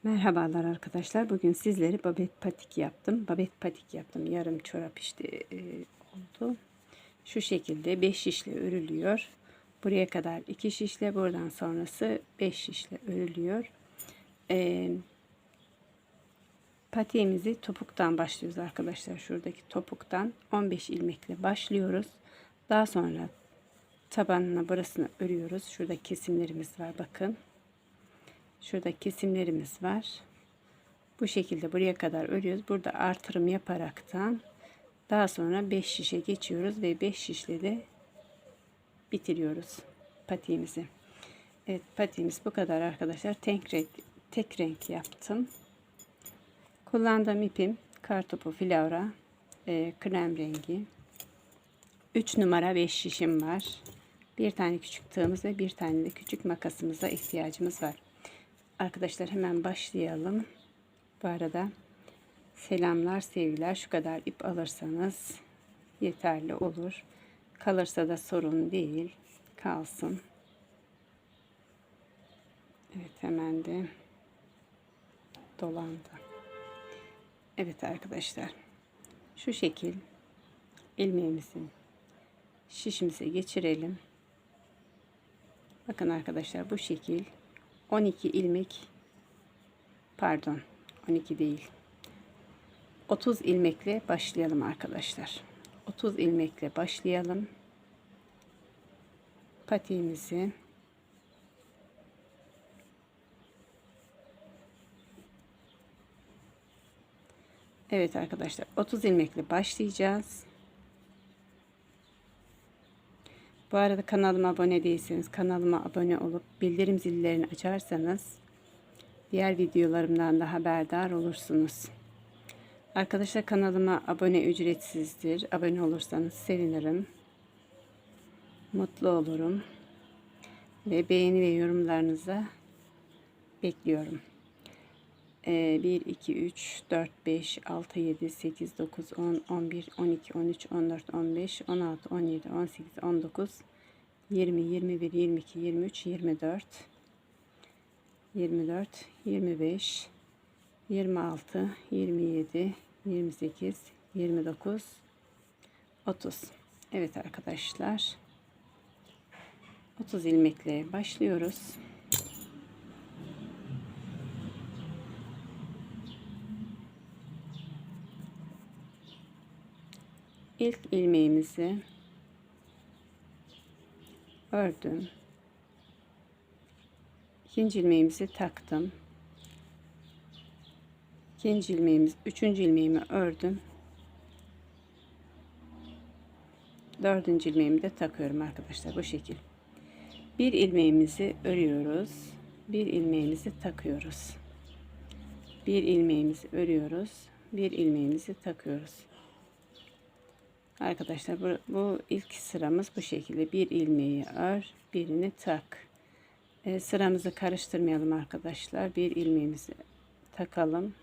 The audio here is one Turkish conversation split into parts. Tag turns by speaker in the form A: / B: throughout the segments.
A: Merhabalar arkadaşlar. Bugün sizlere babet patik yaptım. Babet patik yaptım. Yarım çorap işte oldu. Şu şekilde 5 şişle örülüyor. Buraya kadar 2 şişle, buradan sonrası 5 şişle örülüyor. Patiğimizi topuktan başlıyoruz arkadaşlar. Şuradaki topuktan 15 ilmekle başlıyoruz. Daha sonra tabanına burasını örüyoruz. Şurada kesimlerimiz var, bakın. Şurada kesimlerimiz var. Bu şekilde buraya kadar örüyoruz. Burada artırım yaparaktan daha sonra 5 şişe geçiyoruz ve 5 şişle de bitiriyoruz patiğimizi. Evet, patiğimiz bu kadar arkadaşlar. Tek renk yaptım. Kullandığım ipim kartopu Flora krem rengi. 3 numara 5 şişim var. Bir tane küçük tığımız ve bir tane de küçük makasımıza ihtiyacımız var. Arkadaşlar hemen başlayalım. Bu arada selamlar, sevgiler. Şu kadar ip alırsanız yeterli olur. Kalırsa da sorun değil. Kalsın. Evet, hemen de dolandı. Evet arkadaşlar. Şu şekil ilmeğimizi şişimize geçirelim. Bakın arkadaşlar, bu şekil 12 ilmek, pardon 12 değil, 30 ilmekle başlayalım arkadaşlar. 30 ilmekle başlayalım. Patiğimizi evet arkadaşlar 30 ilmekle başlayacağız. Bu arada kanalıma abone değilseniz kanalıma abone olup bildirim zillerini açarsanız diğer videolarımdan da haberdar olursunuz. Arkadaşlar, kanalıma abone ücretsizdir. Abone olursanız sevinirim. Mutlu olurum. Ve beğeni ve yorumlarınızı bekliyorum. 1, 2, 3, 4, 5, 6, 7, 8, 9, 10, 11, 12, 13, 14, 15, 16, 17, 18, 19, 20, 21, 22, 23, 24, 24, 25, 26, 27, 28, 29, 30. Evet arkadaşlar, 30 ilmekle başlıyoruz. İlk ilmeğimizi ördüm. İkinci ilmeğimizi taktım. İkinci ilmeğimiz, üçüncü ilmeğimi ördüm. Dördüncü ilmeğimi de takıyorum arkadaşlar, bu şekil. Bir ilmeğimizi örüyoruz. Bir ilmeğimizi takıyoruz. Bir ilmeğimizi örüyoruz. Bir ilmeğimizi takıyoruz. Arkadaşlar bu ilk sıramız bu şekilde. Bir ilmeği ör, birini tak. Sıramızı karıştırmayalım arkadaşlar. Bir ilmeğimizi takalım.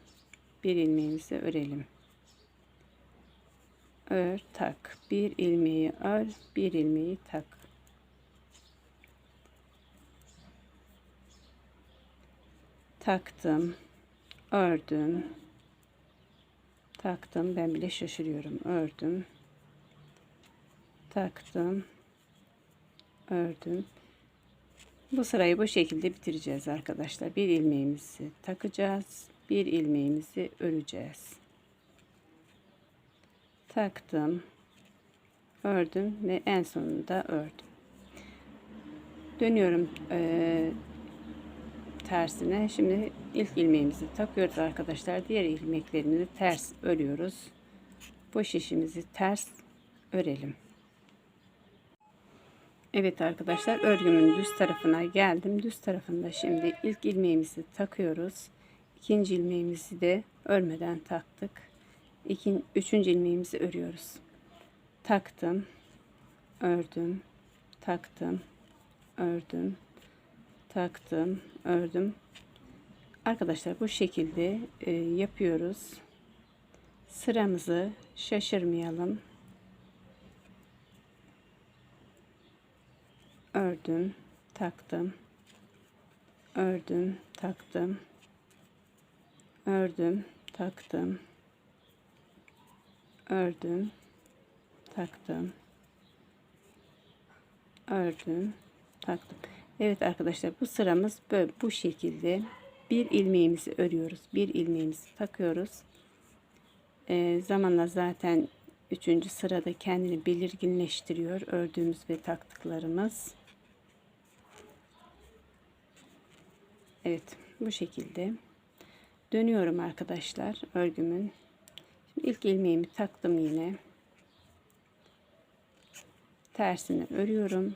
A: Bir ilmeğimizi örelim. Ör, tak. Bir ilmeği ör, bir ilmeği tak. Taktım, ördüm. Taktım, ben bile şaşırıyorum. Ördüm. Taktım, ördüm. Bu sırayı bu şekilde bitireceğiz arkadaşlar. Bir ilmeğimizi takacağız. Bir ilmeğimizi öreceğiz. Taktım, ördüm ve en sonunda ördüm. Dönüyorum tersine. Şimdi ilk ilmeğimizi takıyoruz arkadaşlar. Diğer ilmeklerini de ters örüyoruz. Bu şişimizi ters örelim. Evet arkadaşlar, örgümün düz tarafına geldim. Düz tarafında şimdi ilk ilmeğimizi takıyoruz. İkinci ilmeğimizi de örmeden taktık. Üçüncü ilmeğimizi örüyoruz. Taktım, ördüm, taktım, ördüm, taktım, ördüm. Arkadaşlar, bu şekilde yapıyoruz. Sıramızı şaşırmayalım. Ördüm, taktım, ördüm, taktım, ördüm, taktım, ördüm, taktım, ördüm, taktım. Evet arkadaşlar, bu sıramız böyle bu şekilde. Bir ilmeğimizi örüyoruz, bir ilmeğimizi takıyoruz. Zamanla zaten üçüncü sırada kendini belirginleştiriyor ördüğümüz ve taktıklarımız. Evet, bu şekilde dönüyorum arkadaşlar örgümün. Şimdi ilk ilmeğimi taktım, yine tersini örüyorum.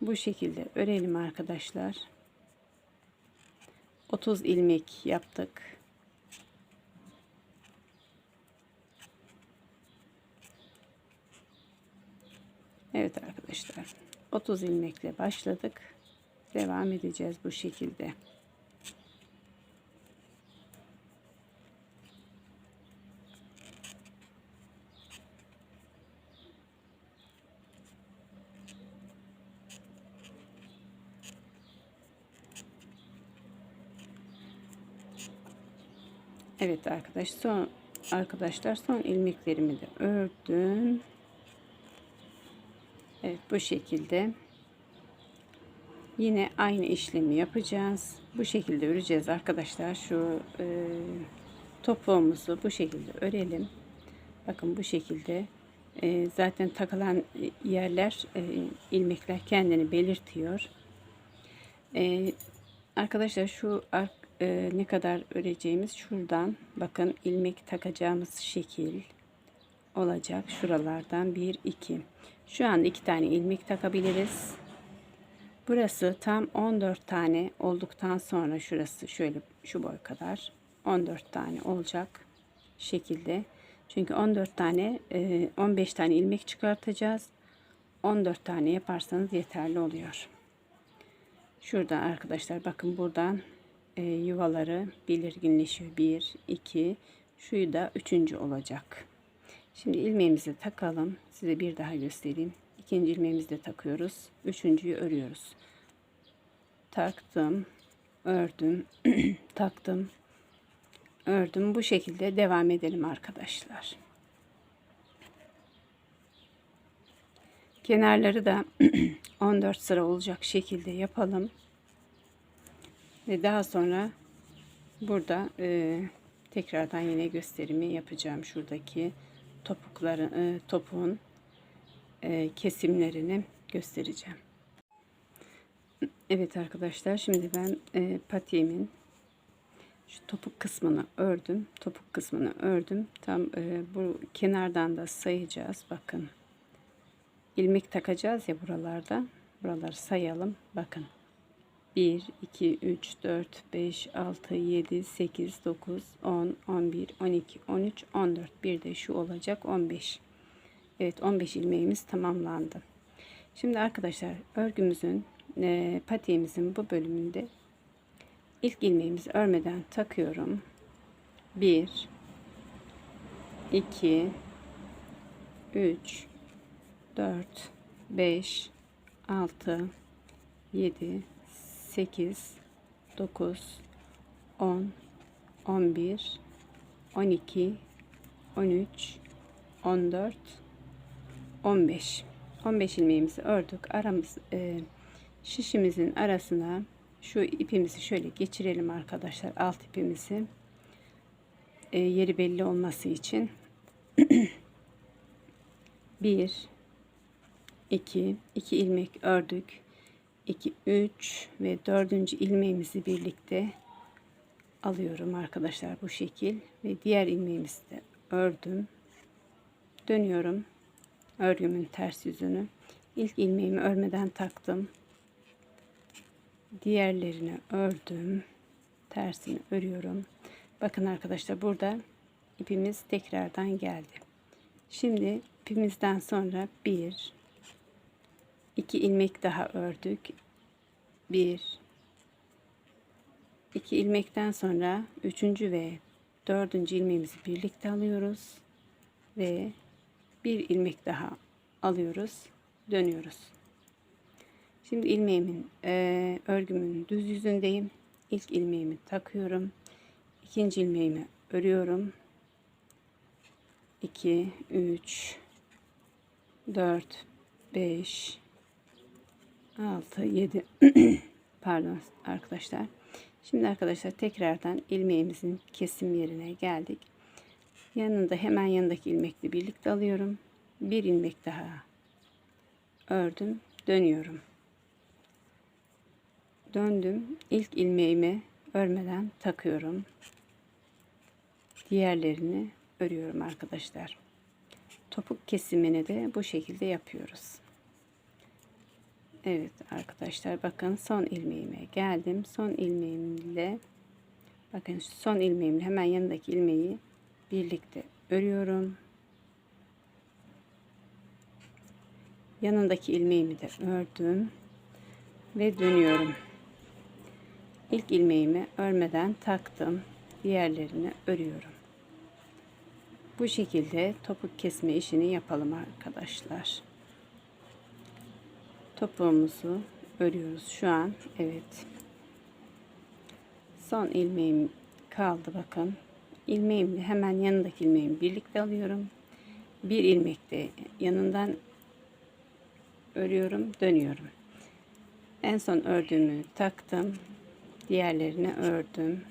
A: Bu şekilde örelim arkadaşlar. 30 ilmek yaptık. Evet arkadaşlar, 30 ilmekle başladık. Devam edeceğiz bu şekilde. Evet arkadaşlar son ilmeklerimi de ördüm. Evet, bu şekilde yine aynı işlemi yapacağız. Bu şekilde öreceğiz arkadaşlar. Şu topuğumuzu bu şekilde örelim. Bakın bu şekilde zaten takılan yerler, ilmekler kendini belirtiyor. Arkadaşlar şu ne kadar öreceğimiz şuradan bakın, ilmek takacağımız şekil olacak. Şuralardan 1 2, şu anda 2 tane ilmek takabiliriz. Burası tam 14 tane olduktan sonra şurası şöyle şu boy kadar 14 tane olacak şekilde. Çünkü 14 tane 15 tane ilmek çıkartacağız. 14 tane yaparsanız yeterli oluyor. Şurada arkadaşlar bakın, buradan yuvaları belirginleşiyor. 1 2, şuyu da 3. olacak. Şimdi ilmeğimizi takalım. Size bir daha göstereyim. İkinci ilmeğimizi de takıyoruz. Üçüncüyü örüyoruz. Taktım, ördüm, taktım, ördüm. Bu şekilde devam edelim arkadaşlar. Kenarları da 14 sıra olacak şekilde yapalım. Ve daha sonra burada tekrardan yine gösterimi yapacağım. Şuradaki topuğun kesimlerini göstereceğim. Evet arkadaşlar, şimdi ben patiğimin şu topuk kısmını ördüm. Topuk kısmını ördüm. Tam bu kenardan da sayacağız. Bakın, ilmek takacağız ya buralarda. Buraları sayalım. Bakın. 1 2 3 4 5 6 7 8 9 10 11 12 13 14, bir de şu olacak 15. Evet, 15 ilmeğimiz tamamlandı. Şimdi arkadaşlar örgümüzün patiğimizin bu bölümünde ilk ilmeğimizi örmeden takıyorum. 1 2 3 4 5 6 7 8 9 10 11 12 13 14 15. 15 ilmeğimizi ördük. Şişimizin arasına şu ipimizi şöyle geçirelim arkadaşlar. Alt ipimizi yeri belli olması için 1 2 ilmek ördük. 2 3 ve 4. ilmeğimizi birlikte alıyorum arkadaşlar, bu şekil. Ve diğer ilmeğimizi de ördüm. Dönüyorum örgümün ters yüzünü. İlk ilmeğimi örmeden taktım. Diğerlerini ördüm. Tersini örüyorum. Bakın arkadaşlar, burada ipimiz tekrardan geldi. Şimdi ipimizden sonra 1 2 ilmek daha ördük. 1 2 ilmekten sonra 3. ve 4. ilmeğimizi birlikte alıyoruz ve bir ilmek daha alıyoruz, dönüyoruz. Şimdi ilmeğimin örgümün düz yüzündeyim. İlk ilmeğimi takıyorum. İkinci ilmeğimi örüyorum. 2, 3, 4, 5, 6, 7 pardon arkadaşlar. Şimdi arkadaşlar tekrardan ilmeğimizin kesim yerine geldik. Yanında hemen yanındaki ilmekle birlikte alıyorum. Bir ilmek daha ördüm, dönüyorum. Döndüm. İlk ilmeğimi örmeden takıyorum. Diğerlerini örüyorum arkadaşlar. Topuk kesimini de bu şekilde yapıyoruz. Evet arkadaşlar, bakın son ilmeğime geldim. Son ilmeğimle bakın son ilmeğimle hemen yanındaki ilmeği birlikte örüyorum. Yanındaki ilmeğimi de ördüm ve dönüyorum. İlk ilmeğimi örmeden taktım. Diğerlerini örüyorum. Bu şekilde topuk kesme işini yapalım arkadaşlar. Topuğumuzu örüyoruz şu an. Evet. Son ilmeğim kaldı bakın. İlmeğimle hemen yanındaki ilmeğimi birlikte alıyorum. Bir ilmek de yanından örüyorum, dönüyorum. En son ördüğümü taktım. Diğerlerini ördüm.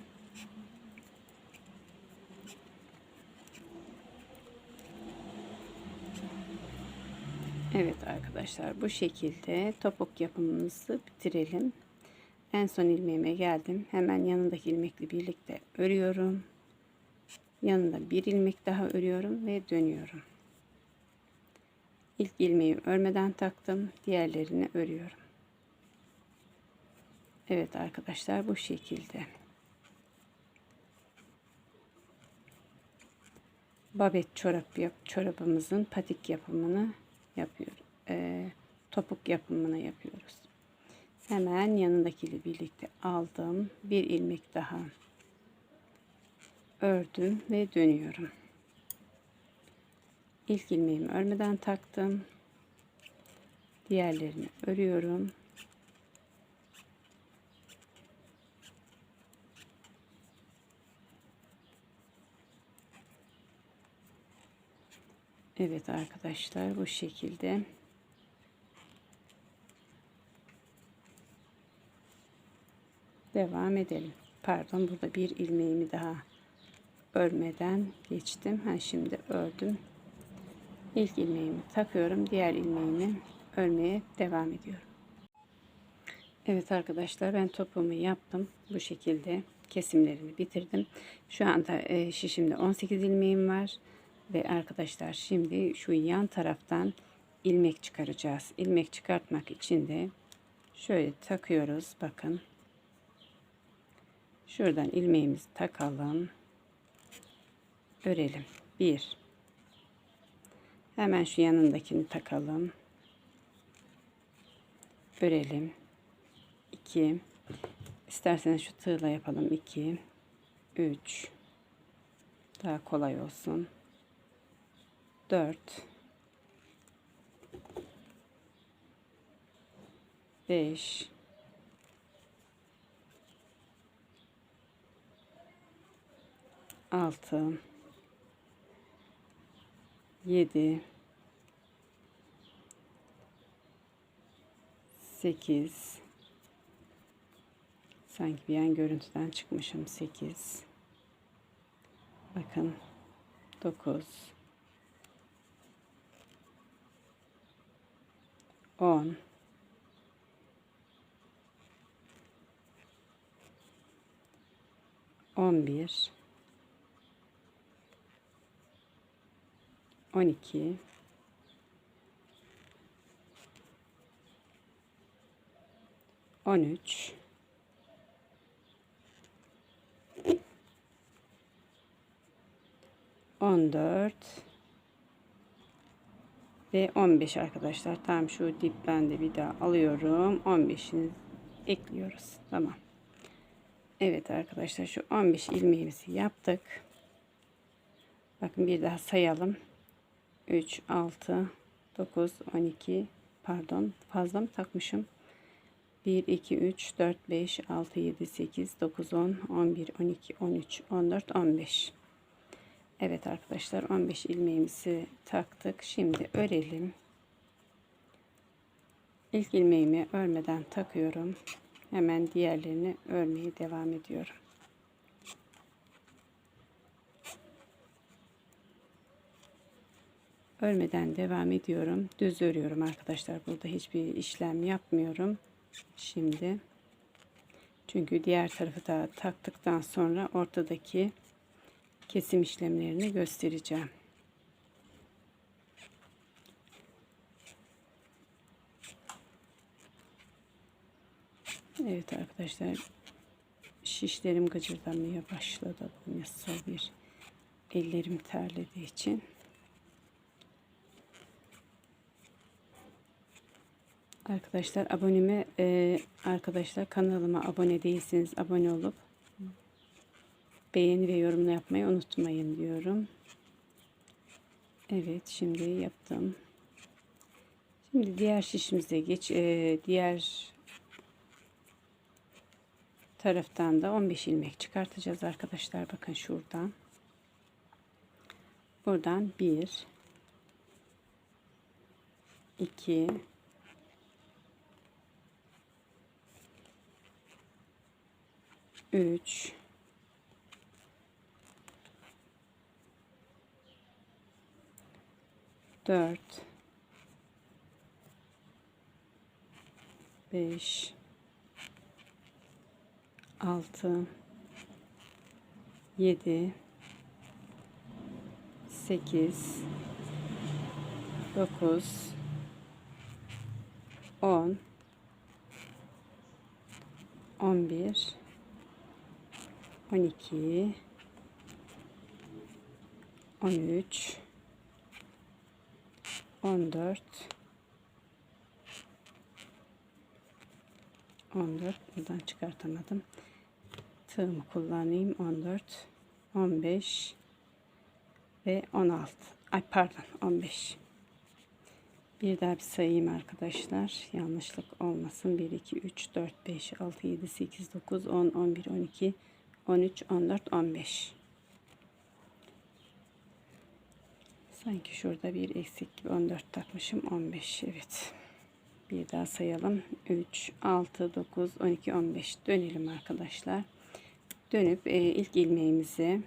A: Evet arkadaşlar, bu şekilde topuk yapımımızı bitirelim. En son ilmeğime geldim. Hemen yanındaki ilmekle birlikte örüyorum. Yanında bir ilmek daha örüyorum ve dönüyorum. İlk ilmeği örmeden taktım. Diğerlerini örüyorum. Evet arkadaşlar, bu şekilde. Babet çorabımızın patik yapımını yapıyoruz. Topuk yapımını yapıyoruz. Hemen yanındakiyle birlikte aldım. Bir ilmek daha ördüm ve dönüyorum. İlk ilmeğimi örmeden taktım. Diğerlerini örüyorum. Evet arkadaşlar, bu şekilde. Devam edelim. Pardon, burada bir ilmeğimi daha örmeden geçtim. Şimdi ördüm. İlk ilmeğimi takıyorum. Diğer ilmeğimi örmeye devam ediyorum. Evet arkadaşlar, ben topuğumu yaptım. Bu şekilde kesimlerini bitirdim. Şu anda şişimde 18 ilmeğim var. Ve arkadaşlar, şimdi şu yan taraftan ilmek çıkaracağız. İlmek çıkartmak için de şöyle takıyoruz. Bakın. Şuradan ilmeğimizi takalım. Örelim. 1. Hemen şu yanındakini takalım. Örelim. 2. İsterseniz şu tığla yapalım. 2. 3. Daha kolay olsun. 4. 5. 6. 7. 8. Sanki bir an görüntüden çıkmışım. 8. Bakın. 9. 10. 11. 12. 13. 14 ve 15 arkadaşlar. Tam şu dipten de bir daha alıyorum. 15'ini ekliyoruz. Tamam. Evet arkadaşlar, şu 15 ilmeğimizi yaptık. Bakın bir daha sayalım. 3, 6, 9, 12, pardon fazla mı takmışım? 1, 2, 3, 4, 5, 6, 7, 8, 9, 10, 11, 12, 13, 14, 15. Evet arkadaşlar, 15 ilmeğimizi taktık. Şimdi örelim. İlk ilmeğimi örmeden takıyorum. Hemen diğerlerini örmeye devam ediyorum. Örmeden devam ediyorum. Düz örüyorum arkadaşlar. Burada hiçbir işlem yapmıyorum. Şimdi çünkü diğer tarafı da taktıktan sonra ortadaki kesim işlemlerini göstereceğim. Evet arkadaşlar, şişlerim gıcırdamaya başladı. Nasıl bir ellerim terlediği için. Arkadaşlar arkadaşlar kanalıma abone değilseniz abone olup beğeni ve yorum yapmayı unutmayın diyorum. Evet, şimdi yaptım. Şimdi diğer şişimize diğer taraftan da 15 ilmek çıkartacağız arkadaşlar. Bakın şuradan. Buradan 1 2 3 4 5 6 7 8 9 10 11 12 13 14 buradan çıkartamadım. Tığımı kullanayım. 14 15 ve 16. Ay pardon, 15. Bir daha bir sayayım arkadaşlar. Yanlışlık olmasın. 1 2 3 4 5 6 7 8 9 10 11 12 13 14 15. Sanki şurada bir eksik gibi 14 takmışım. 15. Evet. Bir daha sayalım. 3 6 9 12 15. Dönelim arkadaşlar. Dönüp ilk ilmeğimizi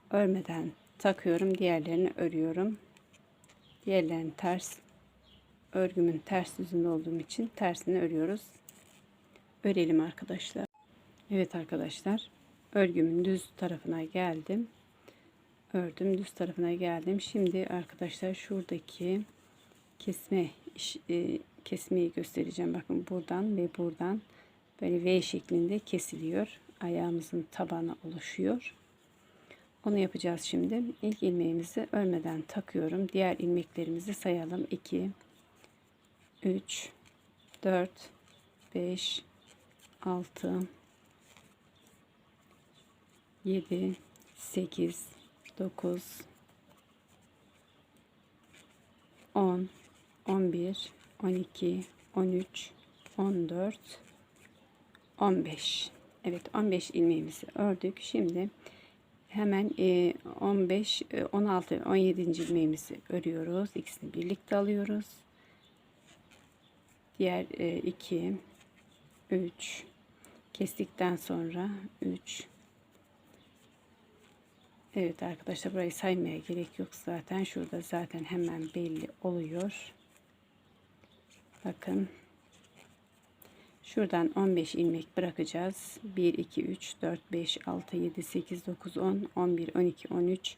A: örmeden takıyorum. Diğerlerini örüyorum. Diğerlerini ters, örgümün ters yüzünde olduğum için tersini örüyoruz. Örelim arkadaşlar. Evet arkadaşlar, örgümün düz tarafına geldim. Ördüm, düz tarafına geldim. Şimdi arkadaşlar şuradaki kesmeyi göstereceğim. Bakın buradan ve buradan böyle V şeklinde kesiliyor. Ayağımızın tabanı oluşuyor. Onu yapacağız şimdi. İlk ilmeğimizi örmeden takıyorum. Diğer ilmeklerimizi sayalım. 2 3 4 5 6 7 8 9 10 11 12 13 14 15. Evet, 15 ilmeğimizi ördük. Şimdi hemen 15 16 17. ilmeğimizi örüyoruz. İkisini birlikte alıyoruz. Diğer 2 3 kestikten sonra 3. Evet arkadaşlar, burayı saymaya gerek yok zaten. Şurada zaten hemen belli oluyor. Bakın. Şuradan 15 ilmek bırakacağız. 1 2 3 4 5 6 7 8 9 10 11 12 13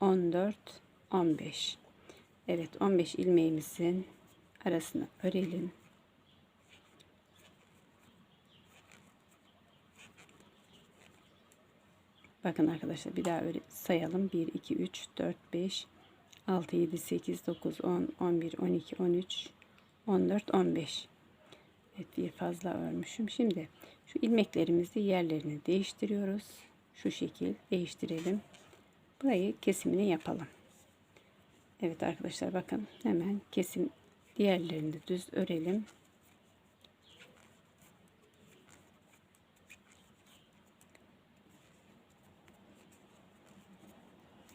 A: 14 15. Evet, 15 ilmeğimizin arasını örelim. Bakın arkadaşlar, bir daha sayalım. 1 2 3 4 5 6 7 8 9 10 11 12 13 14 15. Evet, bir fazla örmüşüm. Şimdi şu ilmeklerimizi yerlerini değiştiriyoruz. Şu şekil değiştirelim. Burayı kesimini yapalım. Evet arkadaşlar, bakın hemen kesim, diğerlerini de düz örelim.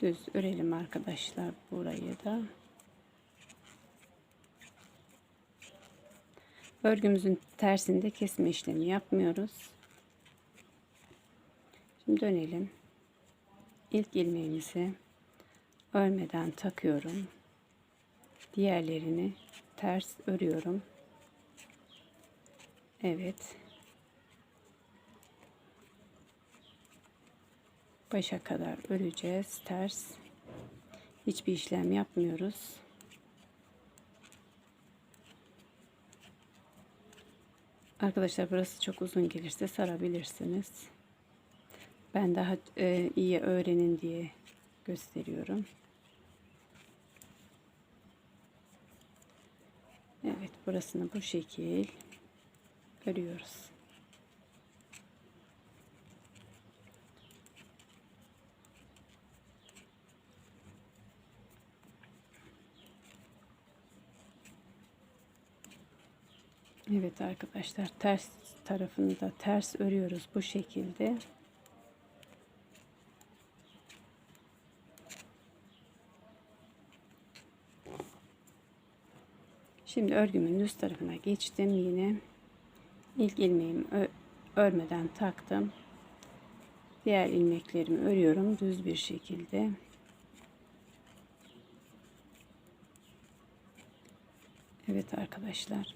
A: düz örelim arkadaşlar burayı da. Örgümüzün tersinde kesme işlemi yapmıyoruz. Şimdi dönelim. İlk ilmeğimizi örmeden takıyorum. Diğerlerini ters örüyorum. Evet. Başa kadar öreceğiz. Ters. Hiçbir işlem yapmıyoruz. Arkadaşlar burası çok uzun gelirse sarabilirsiniz. Ben daha iyi öğrenin diye gösteriyorum. Evet, burasını bu şekil örüyoruz. Evet arkadaşlar, ters tarafını da ters örüyoruz bu şekilde. Şimdi örgümün düz tarafına geçtim. Yine ilk ilmeğimi örmeden taktım. Diğer ilmeklerimi örüyorum düz bir şekilde. Evet arkadaşlar.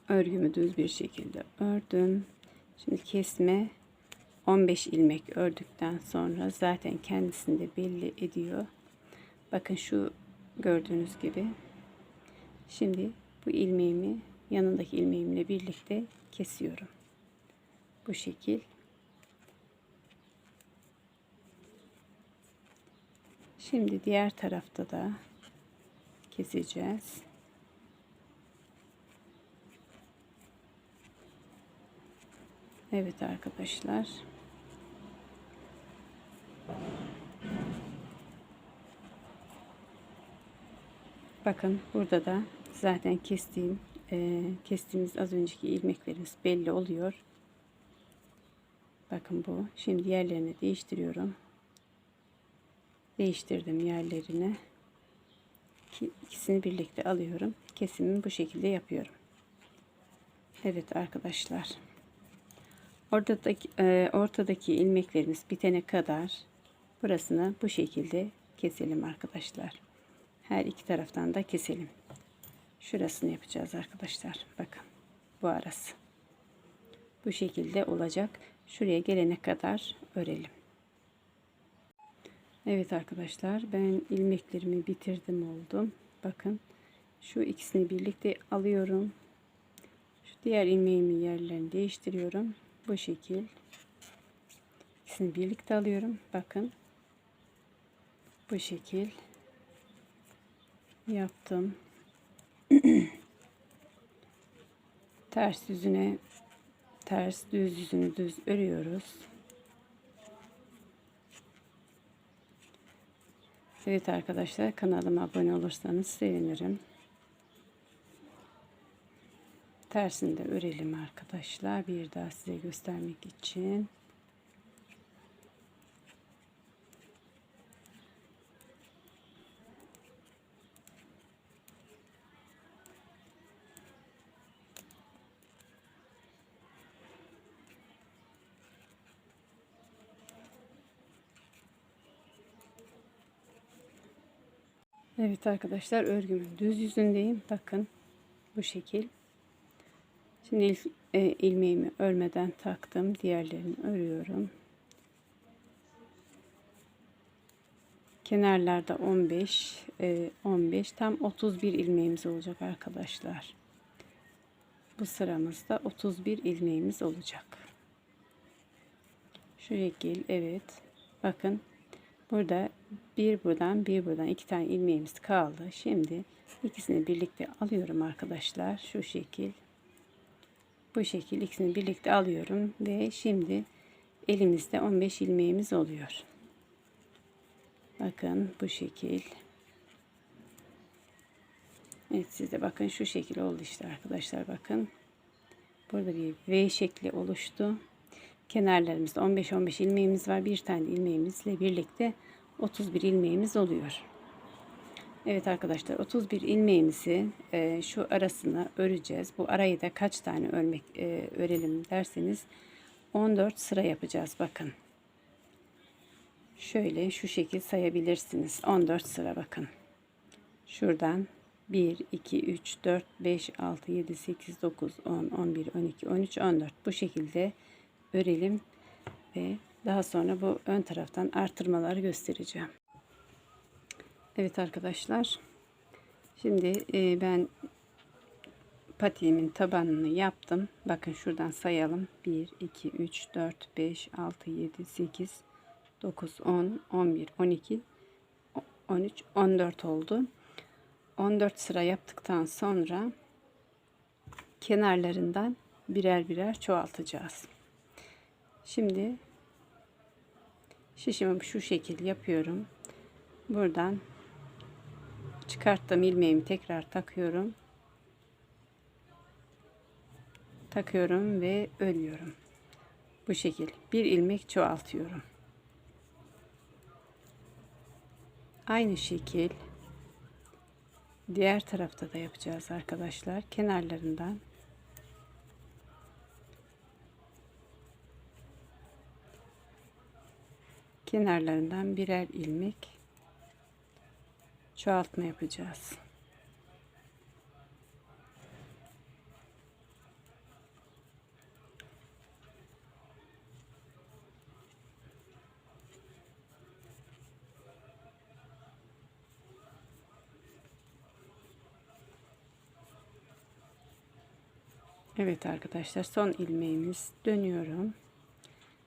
A: Örgümü düz bir şekilde ördüm. Şimdi kesme 15 ilmek ördükten sonra zaten kendisini de belli ediyor. Bakın şu gördüğünüz gibi. Şimdi bu ilmeğimi yanındaki ilmeğimle birlikte kesiyorum. Bu şekil. Şimdi diğer tarafta da keseceğiz. Evet arkadaşlar. Bakın burada da zaten kestiğimiz az önceki ilmeklerimiz belli oluyor. Bakın bu. Şimdi yerlerini değiştiriyorum. Değiştirdim yerlerini. İkisini birlikte alıyorum. Kesimimi bu şekilde yapıyorum. Evet arkadaşlar. Ortadaki ilmeklerimiz bitene kadar burasını bu şekilde keselim arkadaşlar. Her iki taraftan da keselim. Şurasını yapacağız arkadaşlar. Bakın bu arası. Bu şekilde olacak. Şuraya gelene kadar örelim. Evet arkadaşlar, ben ilmeklerimi bitirdim oldum. Bakın şu ikisini birlikte alıyorum. Şu diğer ilmeğimin yerlerini değiştiriyorum. Bu şekil. İkisini birlikte alıyorum. Bakın. Bu şekil yaptım. Ters yüzüne ters, düz yüzünü düz örüyoruz. Evet arkadaşlar, kanalıma abone olursanız sevinirim. Tersini de örelim arkadaşlar. Bir daha size göstermek için. Evet arkadaşlar, örgümün düz yüzündeyim. Bakın bu şekil. Şimdi ilmeğimi örmeden taktım. Diğerlerini örüyorum. Kenarlarda 15 tam 31 ilmeğimiz olacak arkadaşlar. Bu sıramızda 31 ilmeğimiz olacak. Şu şekil, evet. Bakın burada bir buradan iki tane ilmeğimiz kaldı. Şimdi ikisini birlikte alıyorum arkadaşlar. Şu şekil. Bu şekil ikisini birlikte alıyorum ve şimdi elimizde 15 ilmeğimiz oluyor. Bakın bu şekil. Evet, siz de bakın şu şekil oldu işte arkadaşlar, bakın. Burada bir V şekli oluştu. Kenarlarımızda 15-15 ilmeğimiz var. Bir tane ilmeğimizle birlikte 31 ilmeğimiz oluyor. Evet arkadaşlar, 31 ilmeğimizi şu arasına öreceğiz. Bu arayı da kaç tane örelim derseniz 14 sıra yapacağız. Bakın. Şöyle şu şekil sayabilirsiniz. 14 sıra bakın. Şuradan 1, 2, 3, 4, 5, 6, 7, 8, 9, 10, 11, 12, 13, 14. Bu şekilde örelim ve daha sonra bu ön taraftan artırmaları göstereceğim. Evet arkadaşlar. Şimdi ben patiğimin tabanını yaptım. Bakın şuradan sayalım. 1, 2, 3, 4, 5, 6, 7, 8, 9, 10, 11, 12, 13, 14 oldu. 14 sıra yaptıktan sonra kenarlarından birer birer çoğaltacağız. Şimdi şişimi şu şekil yapıyorum. Buradan çıkarttığım ilmeğimi tekrar takıyorum. Takıyorum ve örüyorum. Bu şekil bir ilmek çoğaltıyorum. Aynı şekil diğer tarafta da yapacağız arkadaşlar. Kenarlarından birer ilmek çoğaltma yapacağız. Evet arkadaşlar, son ilmeğimiz, dönüyorum.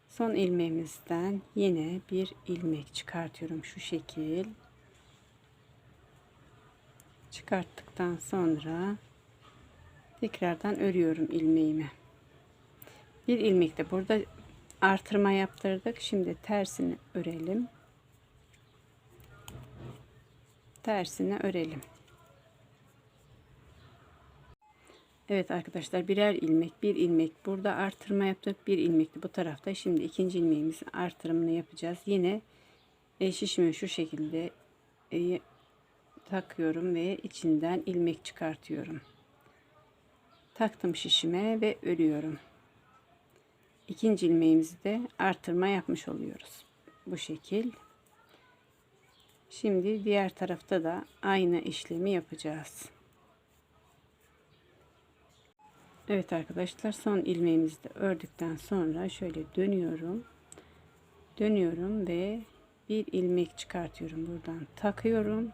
A: Son ilmeğimizden yine bir ilmek çıkartıyorum şu şekil. Çıkarttıktan sonra tekrardan örüyorum ilmeğimi. Bir ilmek de burada artırma yaptırdık. Şimdi tersini örelim. Tersini örelim. Evet arkadaşlar, birer ilmek, bir ilmek burada artırma yaptık, bir ilmek de bu tarafta. Şimdi ikinci ilmeğimizin artırımını yapacağız. Yine şişimi şu şekilde takıyorum ve içinden ilmek çıkartıyorum. Taktım şişime ve örüyorum. İkinci ilmeğimizi de artırma yapmış oluyoruz. Bu şekil. Şimdi diğer tarafta da aynı işlemi yapacağız. Evet arkadaşlar, son ilmeğimizi de ördükten sonra şöyle dönüyorum. Dönüyorum ve bir ilmek çıkartıyorum. Buradan takıyorum.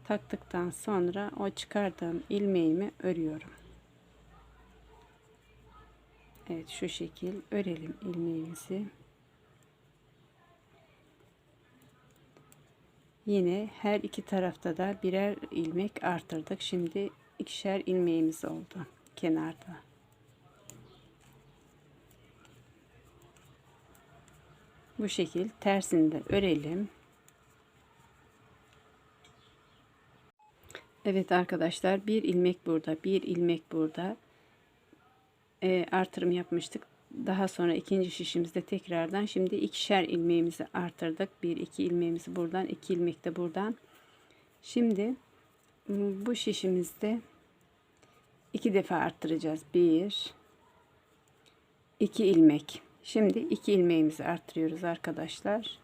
A: Taktıktan sonra o çıkardığım ilmeğimi örüyorum. Evet, şu şekil örelim ilmeğimizi. Yine her iki tarafta da birer ilmek artırdık. Şimdi ikişer ilmeğimiz oldu kenarda. Bu şekil tersini de örelim. Evet arkadaşlar, bir ilmek burada, bir ilmek burada artırım yapmıştık. Daha sonra ikinci şişimizde tekrardan şimdi ikişer ilmeğimizi artırdık. Bir iki ilmeğimizi buradan, iki ilmek de buradan. Şimdi bu şişimizde iki defa arttıracağız. Bir, iki ilmek. Şimdi iki ilmeğimizi arttırıyoruz arkadaşlar.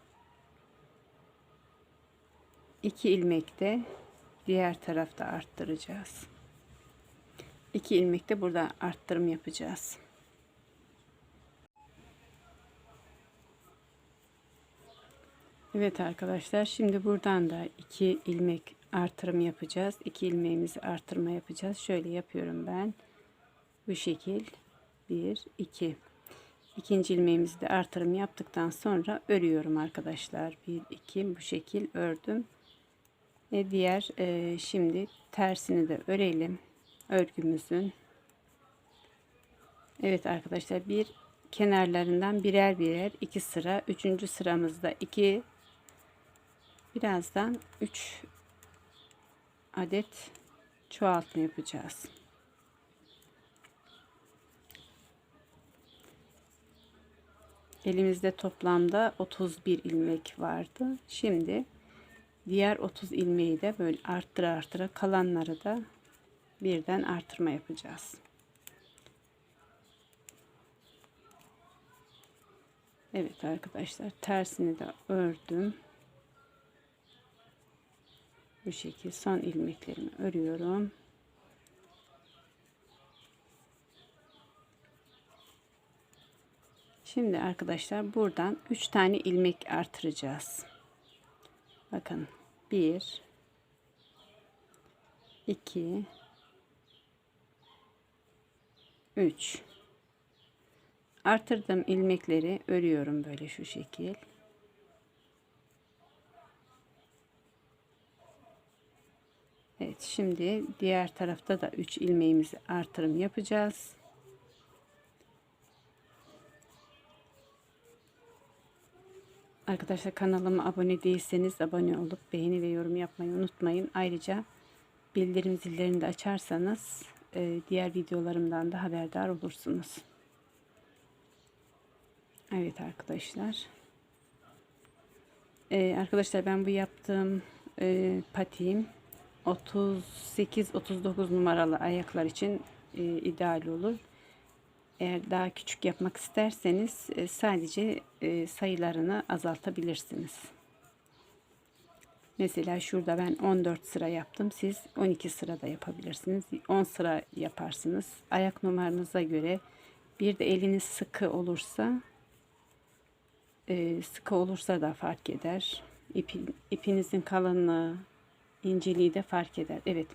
A: İki ilmek de diğer tarafta arttıracağız. İki ilmek de burada arttırım yapacağız. Evet arkadaşlar, şimdi buradan da iki ilmek artırım yapacağız. İki ilmeğimizi artırma yapacağız. Şöyle yapıyorum ben. Bu şekil 1 2. İkinci ilmeğimizi de artırım yaptıktan sonra örüyorum arkadaşlar. 1 2 bu şekil ördüm. Diğer şimdi tersini de örelim örgümüzün. Evet arkadaşlar, bir kenarlarından birer birer iki sıra, üçüncü sıramızda iki, birazdan 3 adet çoğaltma yapacağız. . Elimizde toplamda 31 ilmek vardı. Şimdi diğer 30 ilmeği de böyle arttıra arttıra kalanları da birden artırma yapacağız. Evet arkadaşlar, tersini de ördüm. Bu şekilde son ilmeklerimi örüyorum. Şimdi arkadaşlar buradan 3 tane ilmek artıracağız. Bakın 1 2 3 artırdığım ilmekleri örüyorum böyle şu şekil. Evet, şimdi diğer tarafta da 3 ilmeğimizi artırım yapacağız. Arkadaşlar, kanalıma abone değilseniz abone olup beğeni ve yorum yapmayı unutmayın. Ayrıca bildirim zillerini de açarsanız diğer videolarımdan da haberdar olursunuz. Evet arkadaşlar. Arkadaşlar, ben bu yaptığım patiğim 38-39 numaralı ayaklar için ideal olur. Eğer daha küçük yapmak isterseniz sadece sayılarını azaltabilirsiniz. Mesela şurada ben 14 sıra yaptım. Siz 12 sıra da yapabilirsiniz. 10 sıra yaparsınız. Ayak numaranıza göre. Bir de eliniz sıkı olursa da fark eder. İpinizin kalınlığı, inceliği de fark eder. Evet.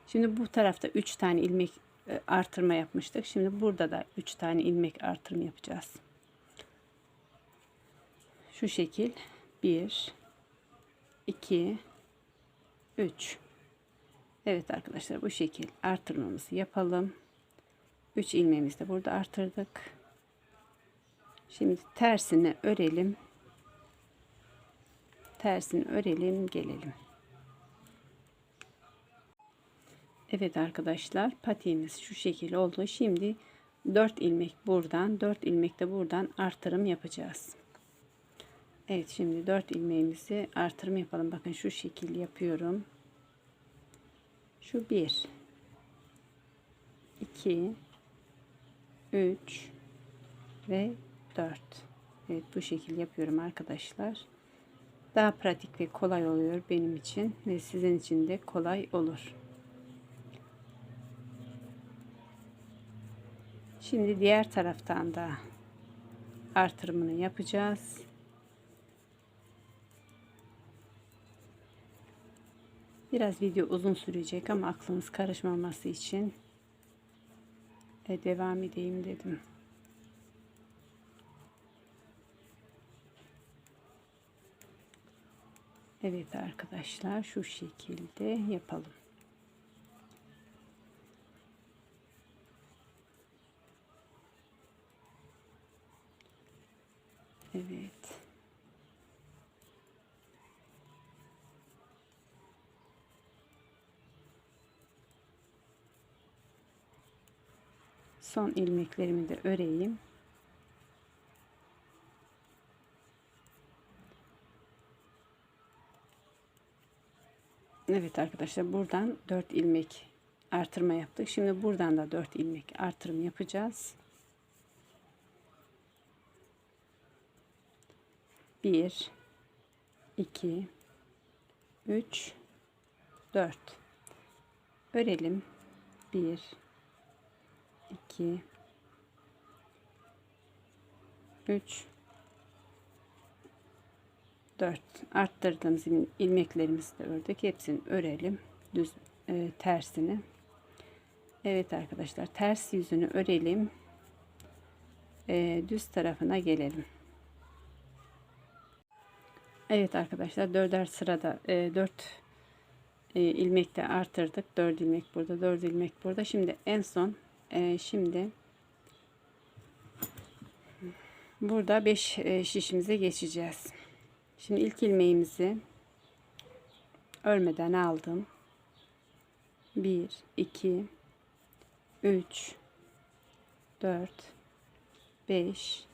A: Şimdi bu tarafta 3 tane ilmek artırma yapmıştık. Şimdi burada da 3 tane ilmek artırma yapacağız. Şu şekil 1 2 3. Evet arkadaşlar, bu şekil artırmamızı yapalım. 3 ilmeğimizi de burada artırdık. Şimdi tersini örelim. Tersini örelim, gelelim. Evet arkadaşlar, patiğimiz şu şekil oldu. Şimdi 4 ilmek buradan, 4 ilmek de buradan artırım yapacağız. Evet, şimdi 4 ilmeğimizi artırım yapalım. Bakın şu şekil yapıyorum. Şu 1 2 3 ve 4. Evet, bu şekil yapıyorum arkadaşlar. Daha pratik ve kolay oluyor benim için ve sizin için de kolay olur. Şimdi diğer taraftan da artırımını yapacağız. Biraz video uzun sürecek ama aklınız karışmaması için devam edeyim dedim. Evet arkadaşlar, şu şekilde yapalım. Evet. Son ilmeklerimi de öreyim. Evet arkadaşlar, buradan 4 ilmek artırma yaptık. Şimdi buradan da 4 ilmek artırım yapacağız. 1 2 3 4 örelim. 1 2 3 4 arttırdığımız ilmeklerimizi de ördük. Hepsini örelim. Düz tersini. Evet arkadaşlar, ters yüzünü örelim. Düz tarafına gelelim. Evet arkadaşlar, 4'er sırada 4 ilmek de artırdık. 4 ilmek burada, 4 ilmek burada. Şimdi en son şimdi burada 5 şişimize geçeceğiz. Şimdi ilk ilmeğimizi örmeden aldım. 1 2 3 4 5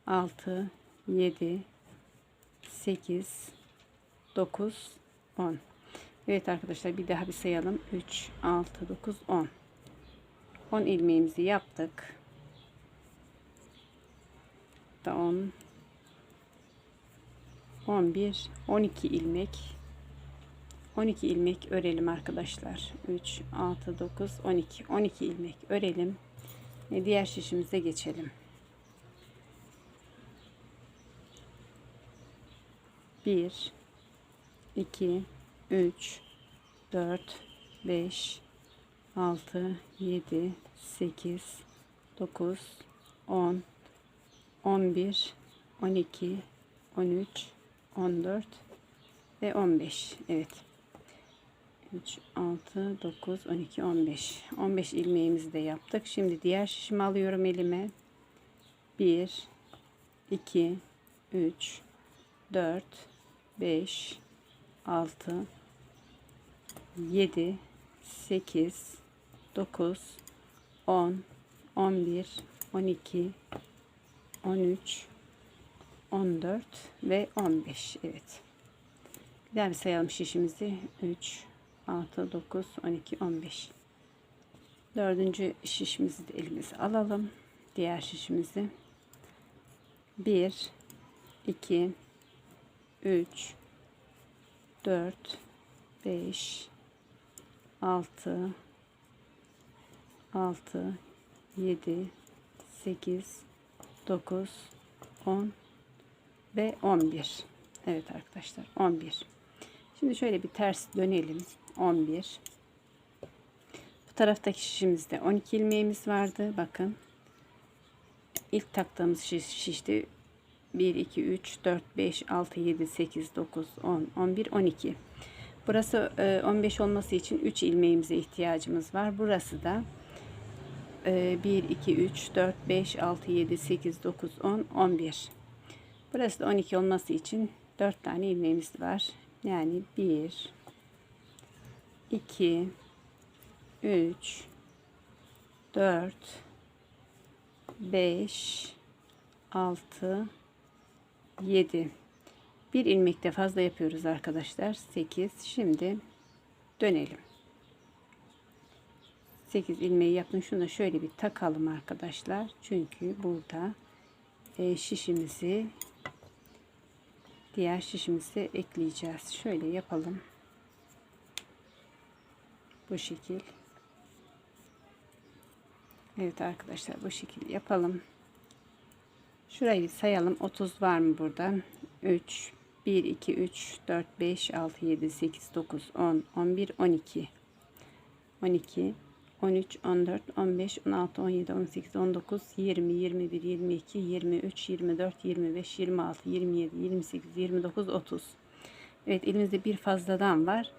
A: 6, 7, 8, 9, 10. Evet arkadaşlar, bir daha bir sayalım. 3, 6, 9, 10. 10 ilmeğimizi yaptık. 10, 11, 12 ilmek. 12 ilmek örelim arkadaşlar. 3, 6, 9, 12. 12 ilmek örelim. Diğer şişimize geçelim. 1, 2, 3, 4, 5, 6, 7, 8, 9, 10, 11, 12, 13, 14 ve 15. Evet. 3, 6, 9, 12, 15. 15 ilmeğimizi de yaptık. Şimdi diğer şişimi alıyorum elime. 1, 2, 3, 4, 5, 6, 7, 8, 9, 10, 11, 12, 13, 14 ve 15. Evet. Bir daha bir sayalım şişimizi. 3, 6, 9, 12, 15. Dördüncü şişimizi de elimize alalım. Diğer şişimizi. 1, 2, 3, 4, 5, 6, 7, 8, 9, 10 ve 11. Evet arkadaşlar, 11. Şimdi şöyle bir ters dönelim. 11. Bu taraftaki şişimizde 12 ilmeğimiz vardı. Bakın. İlk taktığımız şişti. 1, 2, 3, 4, 5, 6, 7, 8, 9, 10, 11, 12. Burası 15 olması için 3 ilmeğimize ihtiyacımız var. Burası da 1, 2, 3, 4, 5, 6, 7, 8, 9, 10, 11. Burası da 12 olması için 4 tane ilmeğimiz var. Yani 1, 2, 3, 4, 5, 6, 7. Bir ilmekte fazla yapıyoruz arkadaşlar. 8. Şimdi dönelim. 8 ilmeği yaptım. Şunu da şöyle bir takalım arkadaşlar. Çünkü burada şişimizi, diğer şişimizi ekleyeceğiz. Şöyle yapalım. Bu şekil. Evet arkadaşlar, bu şekil yapalım. Şurayı sayalım. 30 var mı burada? 3, 1, 2, 3, 4, 5, 6, 7, 8, 9, 10, 11, 12. 12, 13, 14, 15, 16, 17, 18, 19, 20, 21, 22, 23, 24, 25, 26, 27, 28, 29, 30. Evet, elimizde bir fazladan var.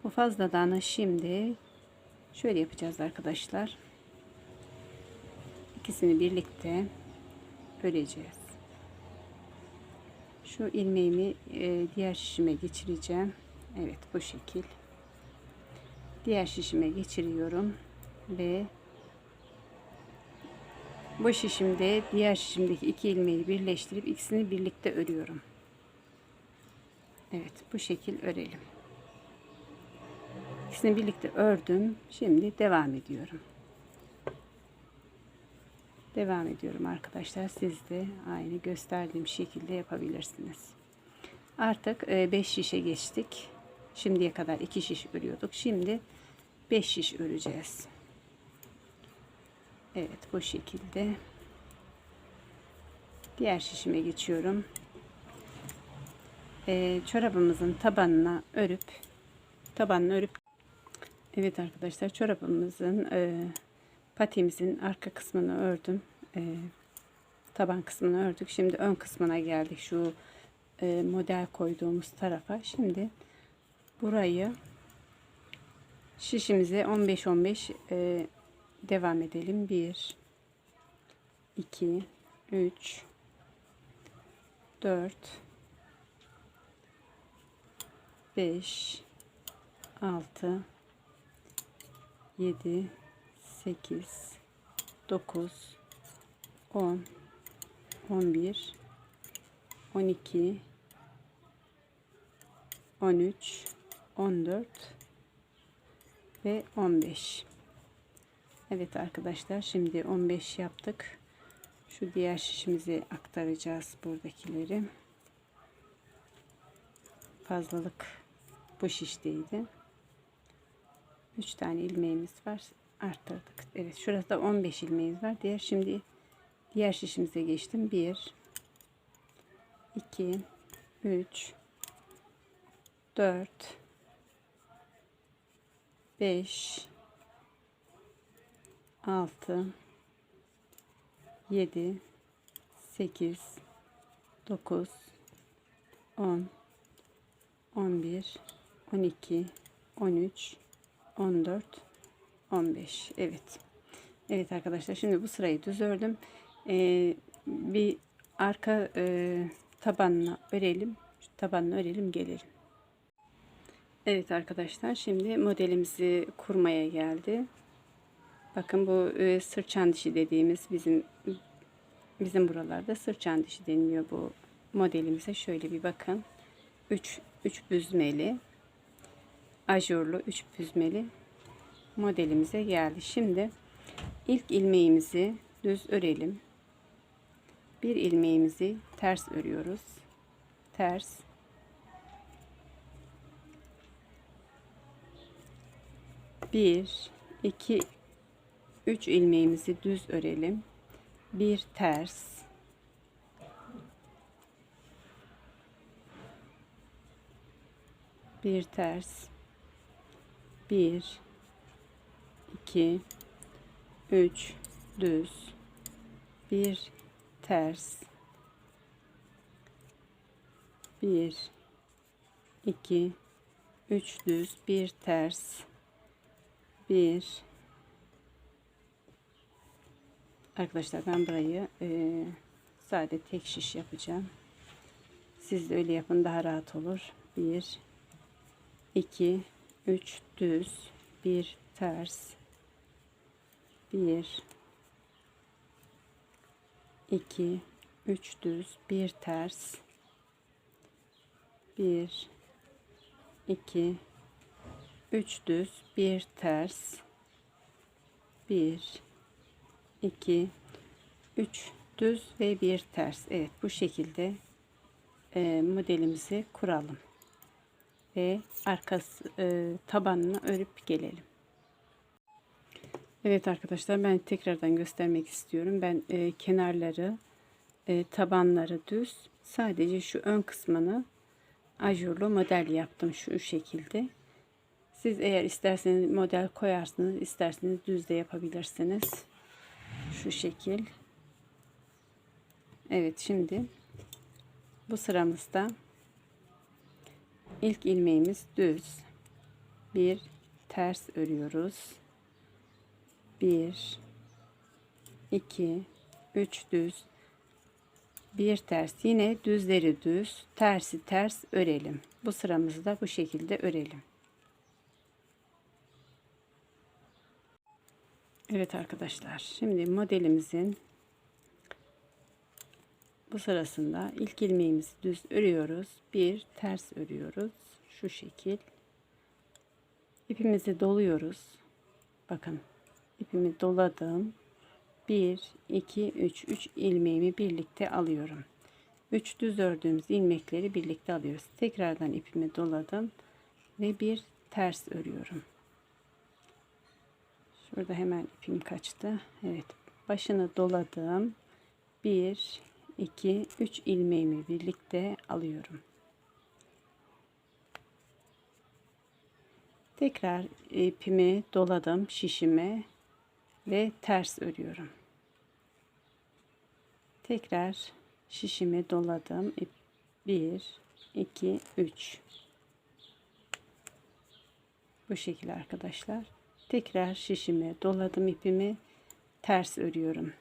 A: Bu fazladanı şimdi şöyle yapacağız arkadaşlar. İkisini birlikte öreceğiz. Şu ilmeğimi diğer şişime geçireceğim. Evet, bu şekil. Diğer şişime geçiriyorum ve bu şişimde diğer şişimdeki iki ilmeği birleştirip ikisini birlikte örüyorum. Evet, bu şekil örelim. İkisini birlikte ördüm. Şimdi devam ediyorum. Devam ediyorum arkadaşlar. Siz de aynı gösterdiğim şekilde yapabilirsiniz. Artık 5 şişe geçtik. Şimdiye kadar 2 şiş örüyorduk. Şimdi 5 şiş öreceğiz. Evet, bu şekilde. Diğer şişime geçiyorum. Çorabımızın tabanına örüp evet arkadaşlar, çorabımızın patimizin arka kısmını ördüm. Taban kısmını ördük. Şimdi ön kısmına geldik. Şu model koyduğumuz tarafa. Şimdi burayı şişimize 15-15 devam edelim. 1, 2, 3, 4, 5, 6, 7, 8, 9, 10, 11, 12, 13, 14 ve 15. Evet arkadaşlar, şimdi 15 yaptık. Şu diğer şişimizi aktaracağız buradakileri. Fazlalık bu şişteydi. 3 tane ilmeğimiz var. Arttırdık. Evet, şurada 15 ilmeğimiz var. Şimdi diğer şişimize geçtim. 1, 2, 3, 4, 5, 6, 7, 8, 9, 10, 11, 12, 13, 14, 15. Evet. Evet arkadaşlar, şimdi bu sırayı düz ördüm. Bir arka tabanına örelim. Şu tabanını örelim, gelelim. Evet arkadaşlar, şimdi modelimizi kurmaya geldi. Bakın, bu sırçan dişi dediğimiz bizim buralarda sırçan dişi deniliyor bu modelimize. Şöyle bir bakın. 3 büzmeli, ajurlu 3 büzmeli modelimize geldi. Şimdi ilk ilmeğimizi düz örelim. Bir ilmeğimizi ters örüyoruz. Ters. Bir, iki, 3 ilmeğimizi düz örelim. Bir ters. Bir ters. 1, 2, 3 düz. Bir ters. 1, 2, 3 düz. Bir ters. 1. Arkadaşlar, ben burayı sade tek şiş yapacağım. Siz de öyle yapın, daha rahat olur. 1, 2, 3 düz. Bir ters. 1, 2, 3 düz. Bir ters. 1, 2, 3 düz. Bir ters. 1, 2, 3 düz ve bir ters. Evet, bu şekilde modelimizi kuralım ve arkası tabanını örüp gelelim. Evet arkadaşlar, ben tekrardan göstermek istiyorum. Ben kenarları tabanları düz, sadece şu ön kısmını ajurlu model yaptım şu şekilde. Siz eğer isterseniz model koyarsınız, isterseniz düz de yapabilirsiniz. Şu şekil. Evet, şimdi bu sıramızda ilk ilmeğimiz düz. Bir ters örüyoruz. 1, 2, 3 düz. Bir ters. Yine düzleri düz, tersi ters örelim. Bu sıramızı da bu şekilde örelim. Evet arkadaşlar, şimdi modelimizin bu sırasında ilk ilmeğimizi düz örüyoruz. Bir ters örüyoruz. Şu şekil. İpimizi doluyoruz. Bakın, ipimi doladım. 1, 2, 3 ilmeğimi birlikte alıyorum. 3 düz ördüğümüz ilmekleri birlikte alıyoruz. Tekrardan ipimi doladım ve bir ters örüyorum. Şurada hemen ipim kaçtı. Evet, başını doladım. 1, 2, 3 ilmeğimi birlikte alıyorum. Tekrar ipimi doladım şişime ve ters örüyorum. Tekrar şişimi doladım. 1, 2, 3. Bu şekilde arkadaşlar. Tekrar şişime doladım ipimi, ters örüyorum.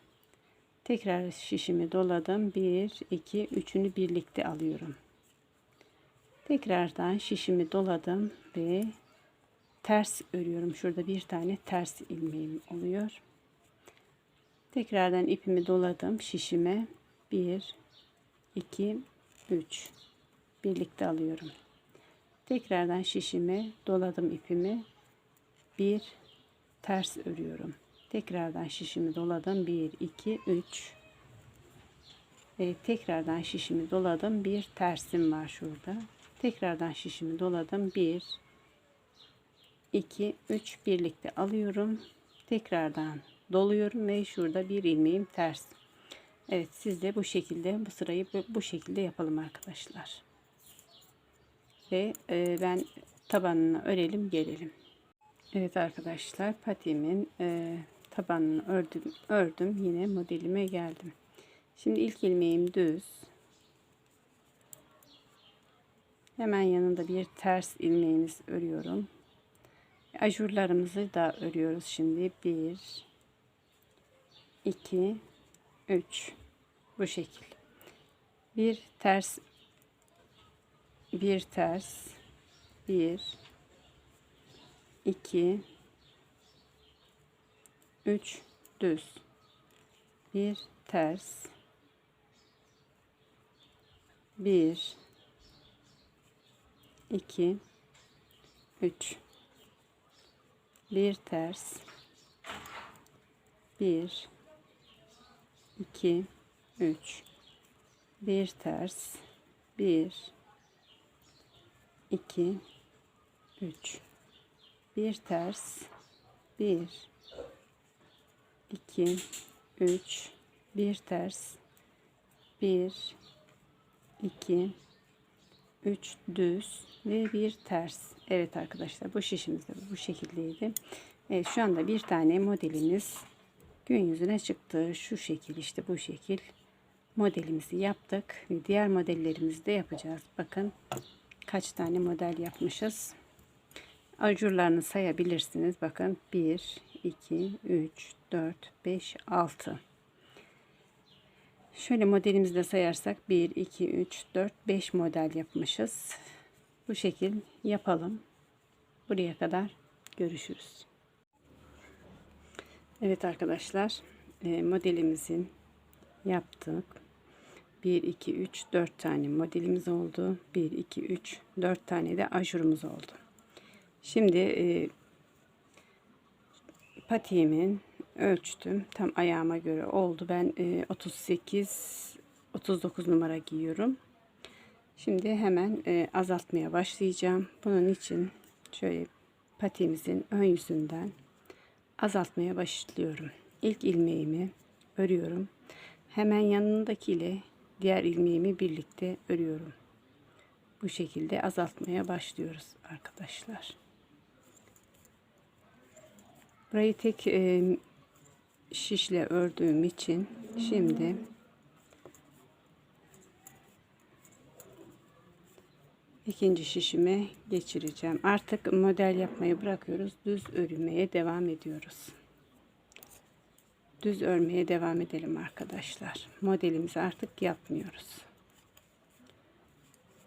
A: Tekrar şişimi doladım. 1, 2, 3'ünü birlikte alıyorum. Tekrardan şişimi doladım ve ters örüyorum. Şurada bir tane ters ilmeğim oluyor. Tekrardan ipimi doladım şişime. 1 2 3 birlikte alıyorum. Tekrardan şişimi doladım, ipimi bir ters örüyorum. Tekrardan şişimi doladım, 1 2 3 ve tekrardan şişimi doladım, bir tersim var şurada. Tekrardan şişimi doladım, 1 2 3 birlikte alıyorum. Tekrardan doluyorum ve şurada bir ilmeğim ters. Evet, siz de bu şekilde bu sırayı bu şekilde yapalım arkadaşlar. Ve ben tabanını örelim gelelim. Evet arkadaşlar, patiğimin tabanını ördüm, yine modelime geldim. Şimdi ilk ilmeğim düz, hemen yanında bir ters ilmeğimiz örüyorum. Ajurlarımızı da örüyoruz şimdi. 1 2 3 bu şekil. Bir ters, bir ters, 1 2 3 düz, bir ters, 1 2 3 bir ters, 1 2 3 bir ters, 1 2 3 bir ters, 1 2 3 bir ters, 1 2 3 düz ve bir ters. Evet arkadaşlar, bu şişimiz de bu şekildeydi. Evet, şu anda bir tane modelimiz gün yüzüne çıktı. Şu şekil, işte bu şekil modelimizi yaptık ve diğer modellerimizi de yapacağız. Bakın kaç tane model yapmışız. Ajurlarını sayabilirsiniz. Bakın 1 2 3 4 5 6. Şöyle modelimizi de sayarsak 1 2 3 4 5 model yapmışız. Bu şekil yapalım. Buraya kadar görüşürüz. Evet arkadaşlar, modelimizin yaptık. 1 2 3 4 tane modelimiz oldu. 1 2 3 4 tane de ajurumuz oldu. Şimdi patiğimin ölçtüm. Tam ayağıma göre oldu. Ben 39 numara giyiyorum. Şimdi hemen azaltmaya başlayacağım. Bunun için şöyle patiğimizin ön yüzünden azaltmaya başlıyorum. İlk ilmeğimi örüyorum. Hemen yanındaki ile diğer ilmeğimi birlikte örüyorum. Bu şekilde azaltmaya başlıyoruz arkadaşlar. Burayı tek şişle ördüğüm için şimdi ikinci şişime geçireceğim. Artık model yapmayı bırakıyoruz. Düz örmeye devam ediyoruz. Düz örmeye devam edelim arkadaşlar. Modelimizi artık yapmıyoruz.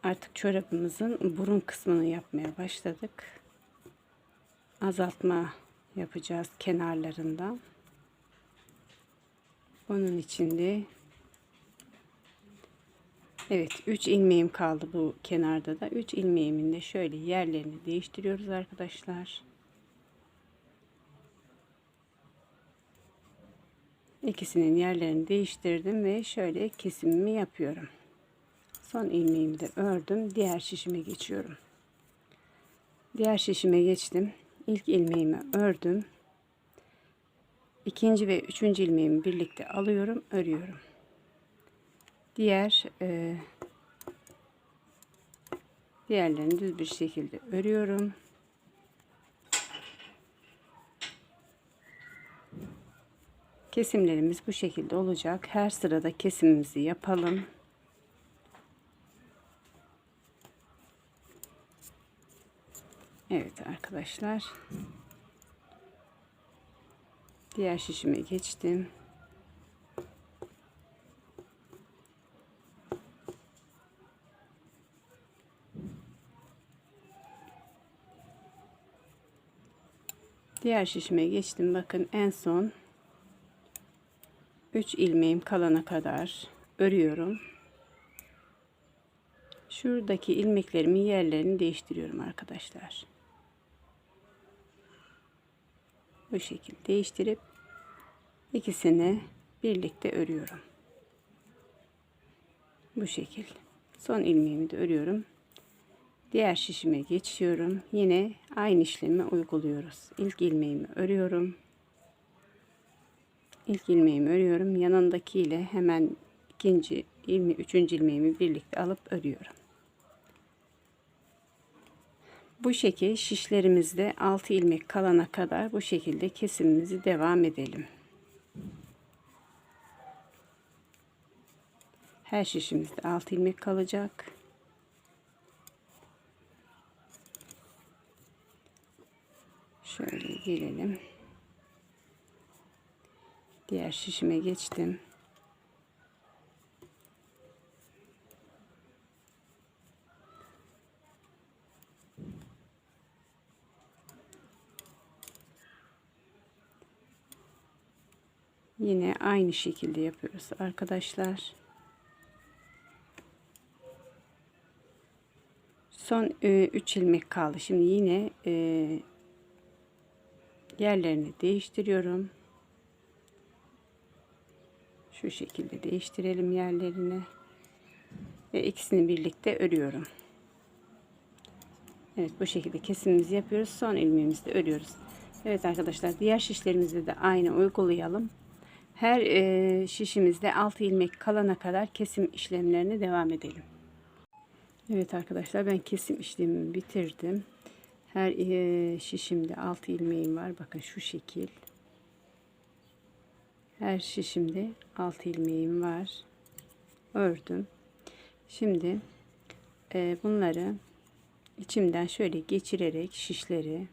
A: Artık çorabımızın burun kısmını yapmaya başladık. Azaltma yapacağız kenarlarından. Bunun için de evet, 3 ilmeğim kaldı bu kenarda da. 3 ilmeğimin de şöyle yerlerini değiştiriyoruz arkadaşlar. İkisinin yerlerini değiştirdim ve şöyle kesimimi yapıyorum. Son ilmeğimi de ördüm. Diğer şişime geçiyorum. Diğer şişime geçtim. İlk ilmeğimi ördüm. İkinci ve üçüncü ilmeğimi birlikte alıyorum, örüyorum. Diğerlerini düz bir şekilde örüyorum. Kesimlerimiz bu şekilde olacak. Her sırada kesimimizi yapalım. Evet arkadaşlar. Diğer şişime geçtim. Diğer şişime geçtim. Bakın en son 3 ilmeğim kalana kadar örüyorum. Şuradaki ilmeklerimin yerlerini değiştiriyorum arkadaşlar. Bu şekilde değiştirip ikisini birlikte örüyorum. Bu şekil. Son ilmeğimi de örüyorum. Diğer şişime geçiyorum. Yine aynı işlemi uyguluyoruz. İlk ilmeğimi örüyorum. İlk ilmeğimi örüyorum. Yanındaki ile hemen üçüncü ilmeğimi birlikte alıp örüyorum. Bu şekil şişlerimizde 6 ilmek kalana kadar bu şekilde kesimimizi devam edelim. Her şişimizde 6 ilmek kalacak. Şöyle gelelim. Diğer şişime geçtim. Yine aynı şekilde yapıyoruz arkadaşlar. Son 3 ilmek kaldı. Şimdi yine yerlerini değiştiriyorum. Şu şekilde değiştirelim yerlerini. Ve ikisini birlikte örüyorum. Evet, bu şekilde kesimimizi yapıyoruz. Son ilmeğimizi de örüyoruz. Evet arkadaşlar, diğer şişlerimizde de aynı uygulayalım. Her şişimizde 6 ilmek kalana kadar kesim işlemlerine devam edelim. Evet arkadaşlar, ben kesim işlemimi bitirdim. Her şişimde 6 ilmeğim var. Bakın şu şekil. Her şişimde 6 ilmeğim var. Ördüm. Şimdi bunları içimden şöyle geçirerek şişleri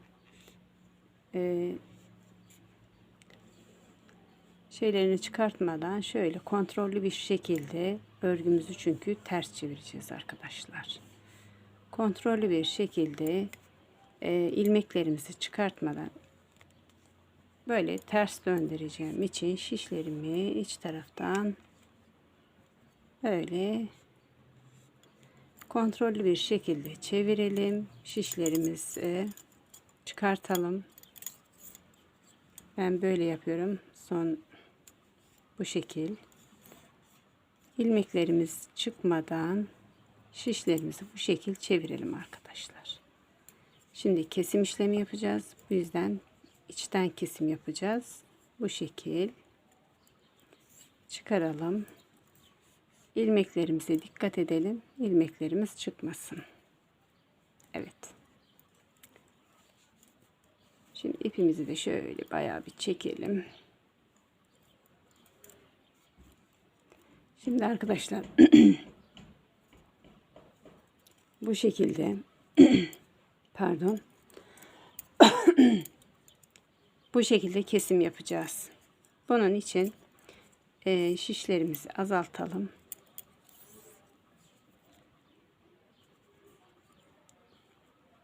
A: şeylerini çıkartmadan şöyle kontrollü bir şekilde örgümüzü çünkü ters çevireceğiz arkadaşlar. Kontrollü bir şekilde ilmeklerimizi çıkartmadan böyle ters döndüreceğim için şişlerimi iç taraftan böyle kontrollü bir şekilde çevirelim. Şişlerimizi çıkartalım. Ben böyle yapıyorum. Son bu şekil. İlmeklerimiz çıkmadan şişlerimizi bu şekil çevirelim arkadaşlar. Şimdi kesim işlemi yapacağız. Bu yüzden içten kesim yapacağız. Bu şekil çıkaralım. İlmeklerimize dikkat edelim. İlmeklerimiz çıkmasın. Evet. Şimdi ipimizi de şöyle bayağı bir çekelim. Şimdi arkadaşlar bu şekilde pardon bu şekilde kesim yapacağız. Bunun için şişlerimizi azaltalım.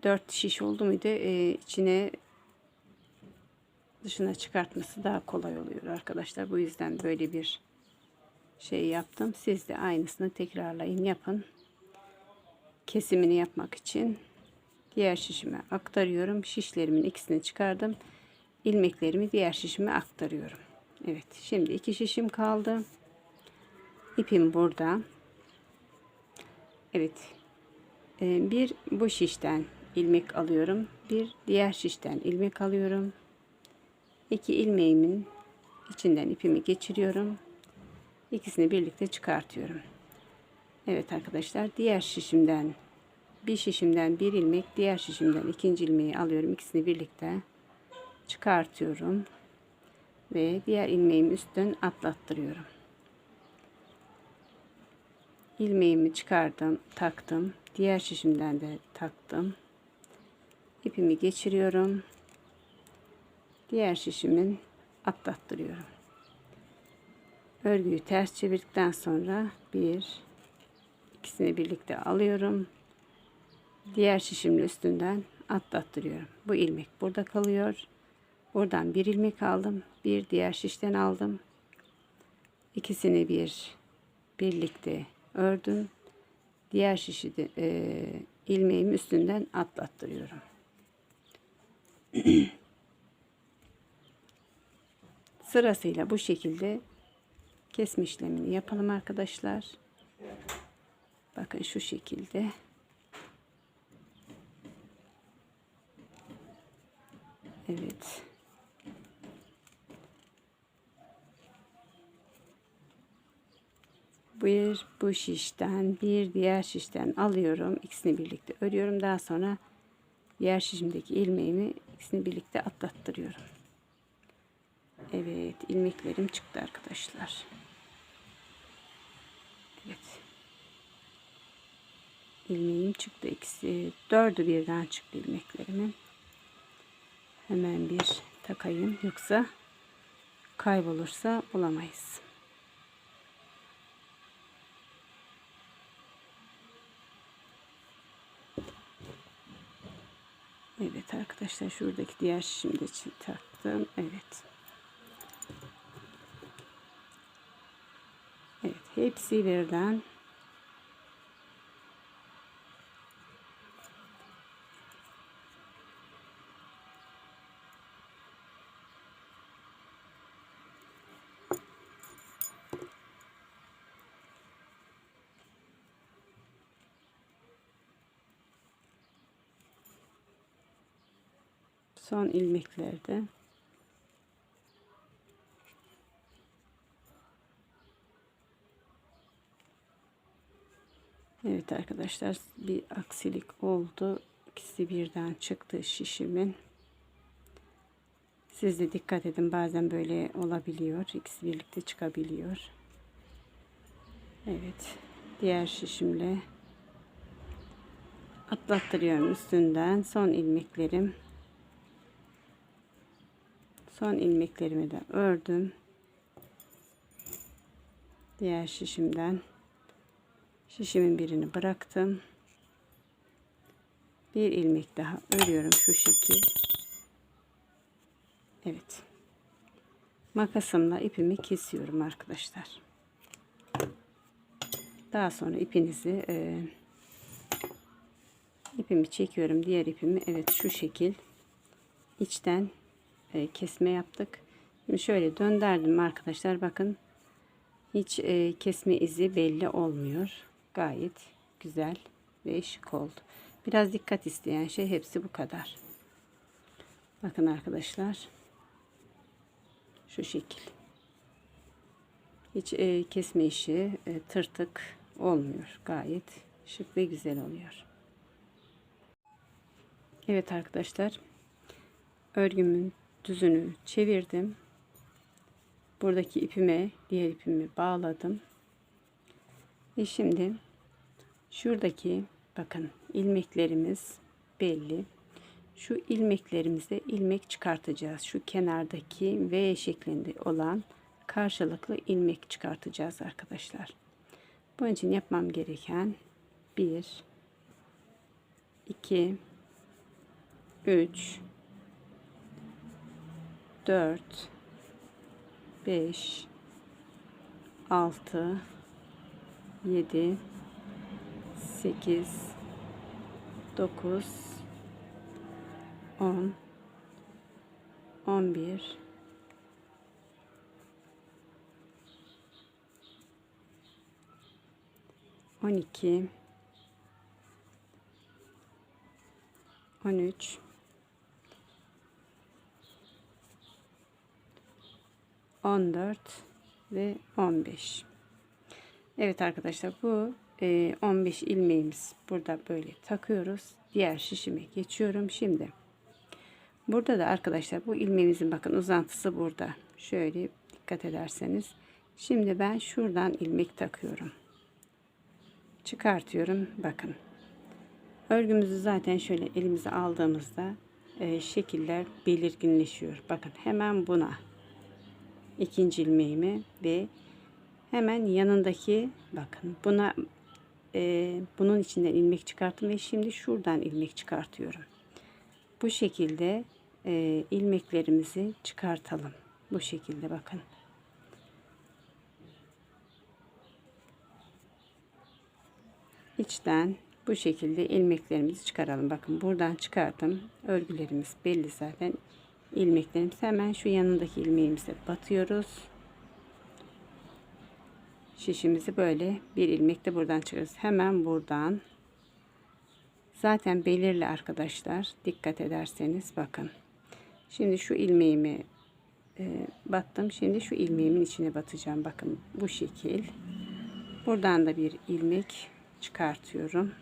A: Dört şiş oldu muydu içine dışına çıkartması daha kolay oluyor arkadaşlar. Bu yüzden böyle bir şey yaptım. Siz de aynısını tekrarlayın, yapın. Kesimini yapmak için diğer şişime aktarıyorum. Şişlerimin ikisini çıkardım. İlmeklerimi diğer şişime aktarıyorum. Evet, şimdi 2 şişim kaldı. İpim burada. Evet. Bir bu şişten ilmek alıyorum. Bir diğer şişten ilmek alıyorum. 2 ilmeğimin içinden ipimi geçiriyorum. İkisini birlikte çıkartıyorum. Evet arkadaşlar, diğer şişimden bir şişimden bir ilmek, diğer şişimden ikinci ilmeği alıyorum. İkisini birlikte çıkartıyorum ve diğer ilmeğimi üstten atlattırıyorum. İlmeğimi çıkardım, taktım. Diğer şişimden de taktım. İpimi geçiriyorum. Diğer şişimin atlattırıyorum. Örgüyü ters çevirdikten sonra ikisini birlikte alıyorum. Diğer şişimin üstünden atlattırıyorum. Bu ilmek burada kalıyor. Buradan bir ilmek aldım. Bir diğer şişten aldım. İkisini bir birlikte ördüm. Diğer şişi de ilmeğimi üstünden atlattırıyorum. Sırasıyla bu şekilde kesme işlemini yapalım arkadaşlar. Bakın şu şekilde. Evet. Bu şişten bir diğer şişten alıyorum. İkisini birlikte örüyorum. Daha sonra diğer şişimdeki ilmeğimi ikisini birlikte atlattırıyorum. Evet, ilmeklerim çıktı arkadaşlar. Evet. İlmeğim çıktı. Dördü birden çıktı ilmeklerimin. Hemen bir takayım. Yoksa kaybolursa bulamayız. Evet arkadaşlar, şuradaki diğer şişimde taktım. Evet. Evet, hepsi birden. Son ilmeklerde. Evet arkadaşlar, bir aksilik oldu. İkisi birden çıktı şişimin. Siz de dikkat edin, bazen böyle olabiliyor. İkisi birlikte çıkabiliyor. Evet. Diğer şişimle atlattırıyorum üstünden. Son ilmeklerimi de ördüm. Diğer şişimin birini bıraktım. Bir ilmek daha örüyorum şu şekil. Evet. Makasımla ipimi kesiyorum arkadaşlar. Daha sonra ipimi çekiyorum. Diğer ipimi, evet, şu şekil içten kesme yaptık. Şimdi şöyle döndürdüm arkadaşlar. Bakın, hiç kesme izi belli olmuyor. Gayet güzel ve şık oldu. Biraz dikkat isteyen şey, hepsi bu kadar. Bakın arkadaşlar, şu şekil. Hiç kesme işi tırtık olmuyor. Gayet şık ve güzel oluyor. Evet arkadaşlar, örgümün düzünü çevirdim. Buradaki diğer ipimi bağladım. Ve şimdi şuradaki, bakın, ilmeklerimiz belli. Şu ilmeklerimize ilmek çıkartacağız. Şu kenardaki V şeklinde olan karşılıklı ilmek çıkartacağız arkadaşlar. Bunun için yapmam gereken 1, 2, 3, 4, 5, 6, 7, 8, 9, 10, 11, 12, 13, 14 ve 15. Evet arkadaşlar, bu 15 ilmeğimiz burada böyle takıyoruz. Diğer şişime geçiyorum. Şimdi burada da arkadaşlar, bu ilmeğimizin, bakın, uzantısı burada. Şöyle dikkat ederseniz. Şimdi ben şuradan ilmek takıyorum. Çıkartıyorum. Bakın. Örgümüzü zaten şöyle elimize aldığımızda şekiller belirginleşiyor. Bakın, hemen buna ikinci ilmeğimi ve hemen yanındaki, bakın, bunun içinden ilmek çıkarttım ve şimdi şuradan ilmek çıkartıyorum. Bu şekilde ilmeklerimizi çıkartalım. Bu şekilde, bakın. içten bu şekilde ilmeklerimizi çıkaralım. Bakın buradan çıkardım. Örgülerimiz belli zaten. İlmeklerimizi hemen şu yanındaki ilmeğimize batıyoruz. Şişimizi böyle bir ilmek de buradan çıkarıyoruz. Hemen buradan. Zaten belirli arkadaşlar. Dikkat ederseniz bakın. Şimdi şu ilmeğimi battım. Şimdi şu ilmeğimin içine batacağım. Bakın bu şekil. Buradan da bir ilmek çıkartıyorum.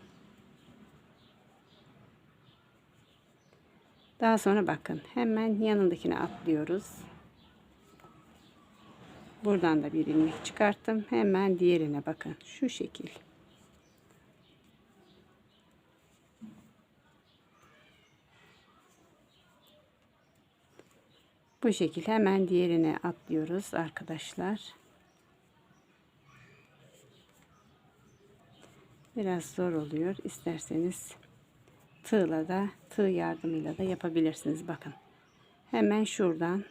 A: Daha sonra bakın hemen yanındakine atlıyoruz. Buradan da bir ilmek çıkarttım. Hemen diğerine bakın şu şekil. Bu şekil hemen diğerine atlıyoruz arkadaşlar. Biraz zor oluyor. İsterseniz tığ yardımıyla da yapabilirsiniz. Bakın. Hemen şuradan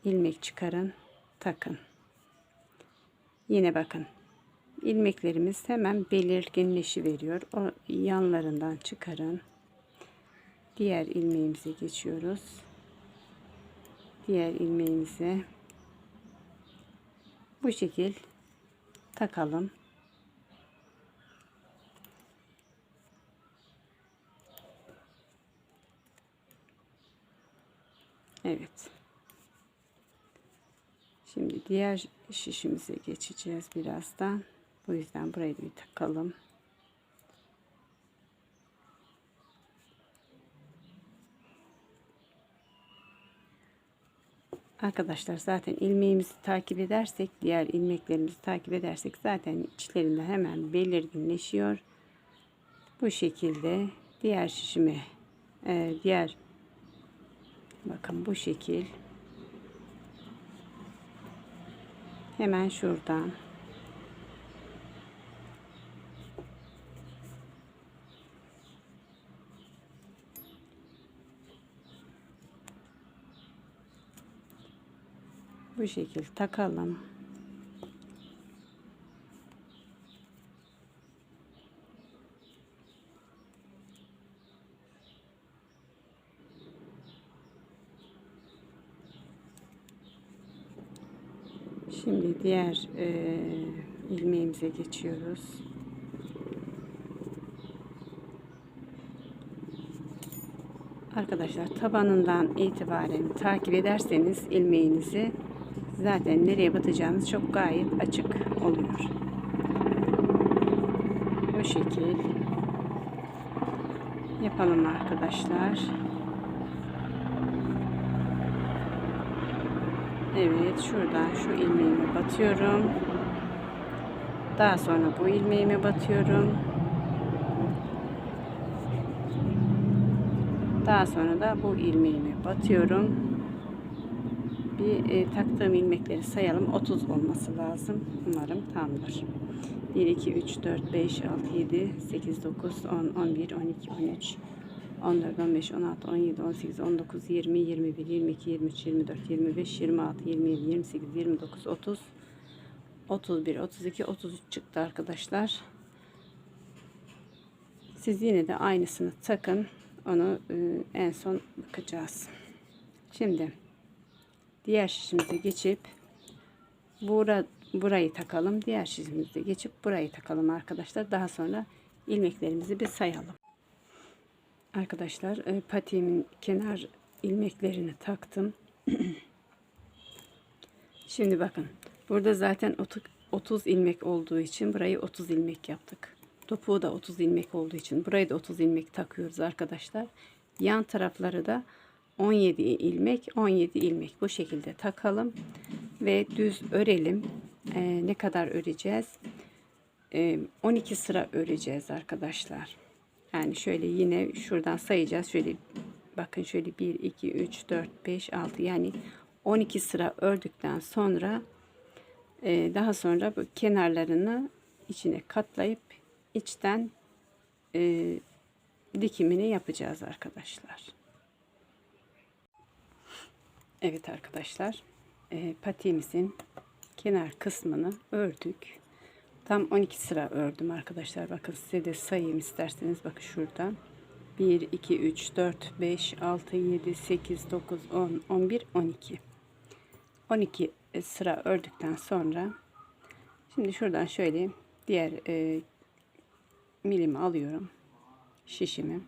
A: ilmek çıkarın, takın. Yine bakın. İlmeklerimiz hemen belirginleşiveriyor. O yanlarından çıkarın. Diğer ilmeğimize geçiyoruz. Diğer ilmeğimize bu şekil takalım. Evet. Şimdi diğer şişimize geçeceğiz birazdan. Bu yüzden burayı da bir takalım. Arkadaşlar zaten ilmeğimizi takip edersek, diğer ilmeklerimizi takip edersek zaten içlerinde hemen belirginleşiyor. Bu şekilde diğer şişime bakın bu şekil hemen şuradan bu şekil takalım. Şimdi diğer ilmeğimize geçiyoruz. Arkadaşlar tabanından itibaren takip ederseniz ilmeğinizi zaten nereye batacağınız çok gayet açık oluyor. Bu şekil yapalım arkadaşlar. Evet, şuradan şu ilmeğime batıyorum. Daha sonra bu ilmeğime batıyorum. Daha sonra da bu ilmeğime batıyorum. Bir taktığım ilmekleri sayalım. 30 olması lazım. Umarım tamdır. 1, 2, 3, 4, 5, 6, 7, 8, 9, 10, 11, 12, 13, 14, 15, 16, 17, 18, 19, 20, 21, 22, 23, 24, 25, 26, 27, 28, 29, 30, 31, 32, 33 çıktı arkadaşlar. Siz yine de aynısını takın. Onu en son bakacağız. Şimdi diğer şişimize geçip burayı takalım. Diğer şişimize geçip burayı takalım arkadaşlar. Daha sonra ilmeklerimizi bir sayalım. Arkadaşlar patiğimin kenar ilmeklerini taktım. Şimdi bakın. Burada zaten 30 ilmek olduğu için burayı 30 ilmek yaptık. Topuğu da 30 ilmek olduğu için burayı da 30 ilmek takıyoruz arkadaşlar. Yan tarafları da 17 ilmek bu şekilde takalım ve düz örelim. Ne kadar öreceğiz? 12 sıra öreceğiz arkadaşlar. Yani şöyle yine şuradan sayacağız. Şöyle bakın, şöyle 1 2 3 4 5 6, yani 12 sıra ördükten sonra daha sonra bu kenarlarını içine katlayıp içten dikimini yapacağız arkadaşlar. Evet arkadaşlar, patiğimizin kenar kısmını ördük. Tam 12 sıra ördüm arkadaşlar. Bakın size de sayayım isterseniz. Bakın şurada. 1, 2, 3, 4, 5, 6, 7, 8, 9, 10, 11, 12. 12 sıra ördükten sonra şimdi şuradan şöyle diğer milimi alıyorum. Şişimi.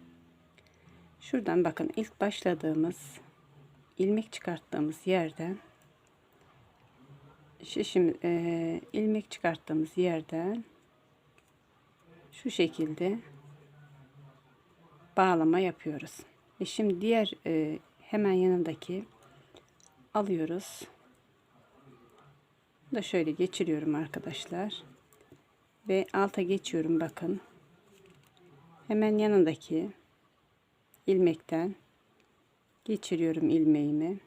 A: Şuradan bakın ilk başladığımız ilmek çıkarttığımız yerden ilmek çıkarttığımız yerden şu şekilde bağlama yapıyoruz. Şimdi diğer hemen yanındaki alıyoruz. Da şöyle geçiriyorum arkadaşlar. Ve alta geçiyorum bakın. Hemen yanındaki ilmekten geçiriyorum ilmeğimi.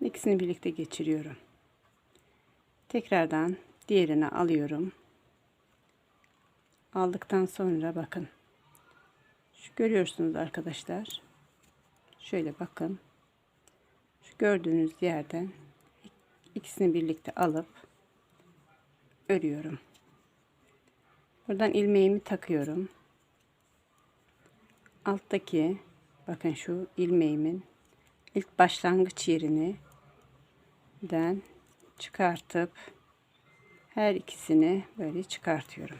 A: İkisini birlikte geçiriyorum. Tekrardan diğerini alıyorum. Aldıktan sonra bakın. Şu görüyorsunuz arkadaşlar. Şöyle bakın. Şu gördüğünüz yerden ikisini birlikte alıp örüyorum. Buradan ilmeğimi takıyorum. Alttaki bakın şu ilmeğimin ilk başlangıç yerini çıkartıp her ikisini böyle çıkartıyorum.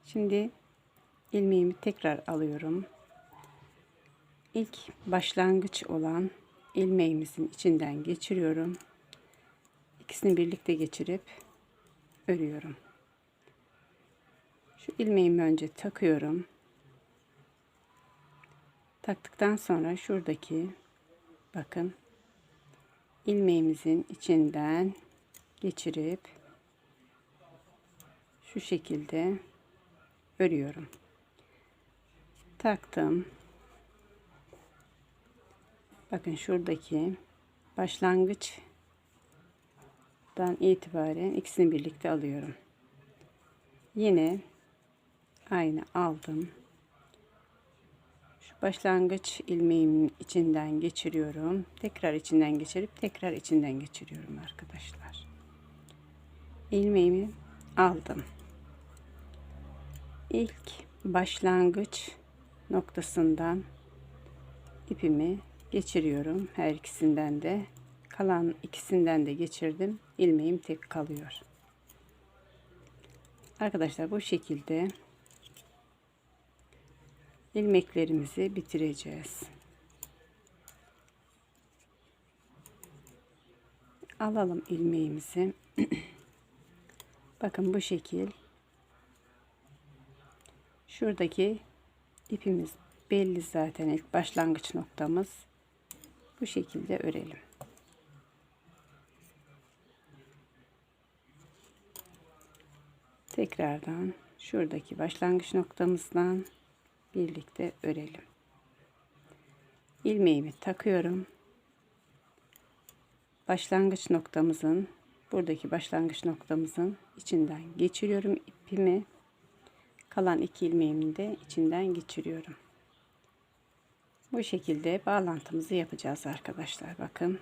A: Şimdi ilmeğimi tekrar alıyorum. İlk başlangıç olan ilmeğimizin içinden geçiriyorum. İkisini birlikte geçirip örüyorum. Şu ilmeğimi önce takıyorum. Taktıktan sonra şuradaki bakın ilmeğimizin içinden geçirip şu şekilde örüyorum. Taktım. Bakın şuradaki başlangıçtan itibaren ikisini birlikte alıyorum. Yine aynı aldım. Şu başlangıç ilmeğimin içinden geçiriyorum. Tekrar içinden geçirip tekrar içinden geçiriyorum arkadaşlar. İlmeğimi aldım. İlk başlangıç noktasından ipimi geçiriyorum. Her ikisinden de kalan ikisinden de geçirdim. İlmeğim tek kalıyor. Arkadaşlar bu şekilde ilmeklerimizi bitireceğiz. Alalım ilmeğimizi. Bakın bu şekil. Şuradaki ipimiz belli zaten, ilk başlangıç noktamız. Bu şekilde örelim. Tekrardan şuradaki başlangıç noktamızdan birlikte örelim. İlmeğimi takıyorum. Başlangıç noktamızın, buradaki başlangıç noktamızın içinden geçiriyorum ipimi. Kalan iki ilmeğimi de içinden geçiriyorum. Bu şekilde bağlantımızı yapacağız arkadaşlar. Bakın.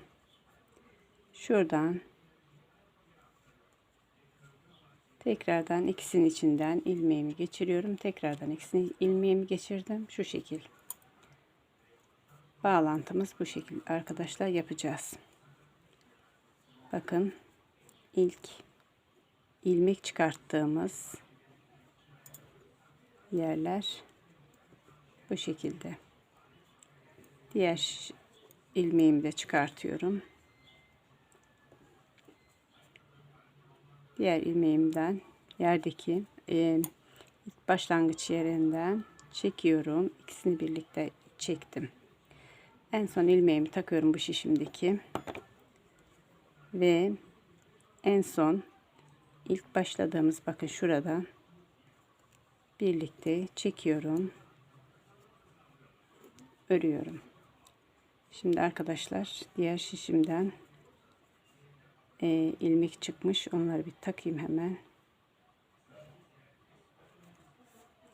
A: Şuradan tekrardan ikisinin içinden ilmeğimi geçiriyorum. Tekrardan ikisini ilmeğimi geçirdim. Şu şekil. Bağlantımız bu şekilde arkadaşlar yapacağız. Bakın. İlk ilmek çıkarttığımız yerler bu şekilde. Diğer ilmeğimi de çıkartıyorum. Diğer ilmeğimden yerdeki ilk başlangıç yerinden çekiyorum. İkisini birlikte çektim. En son ilmeğimi takıyorum bu şişimdeki ve en son ilk başladığımız bakın şurada birlikte çekiyorum, örüyorum. Şimdi arkadaşlar diğer şişimden ilmek çıkmış, onları bir takayım hemen.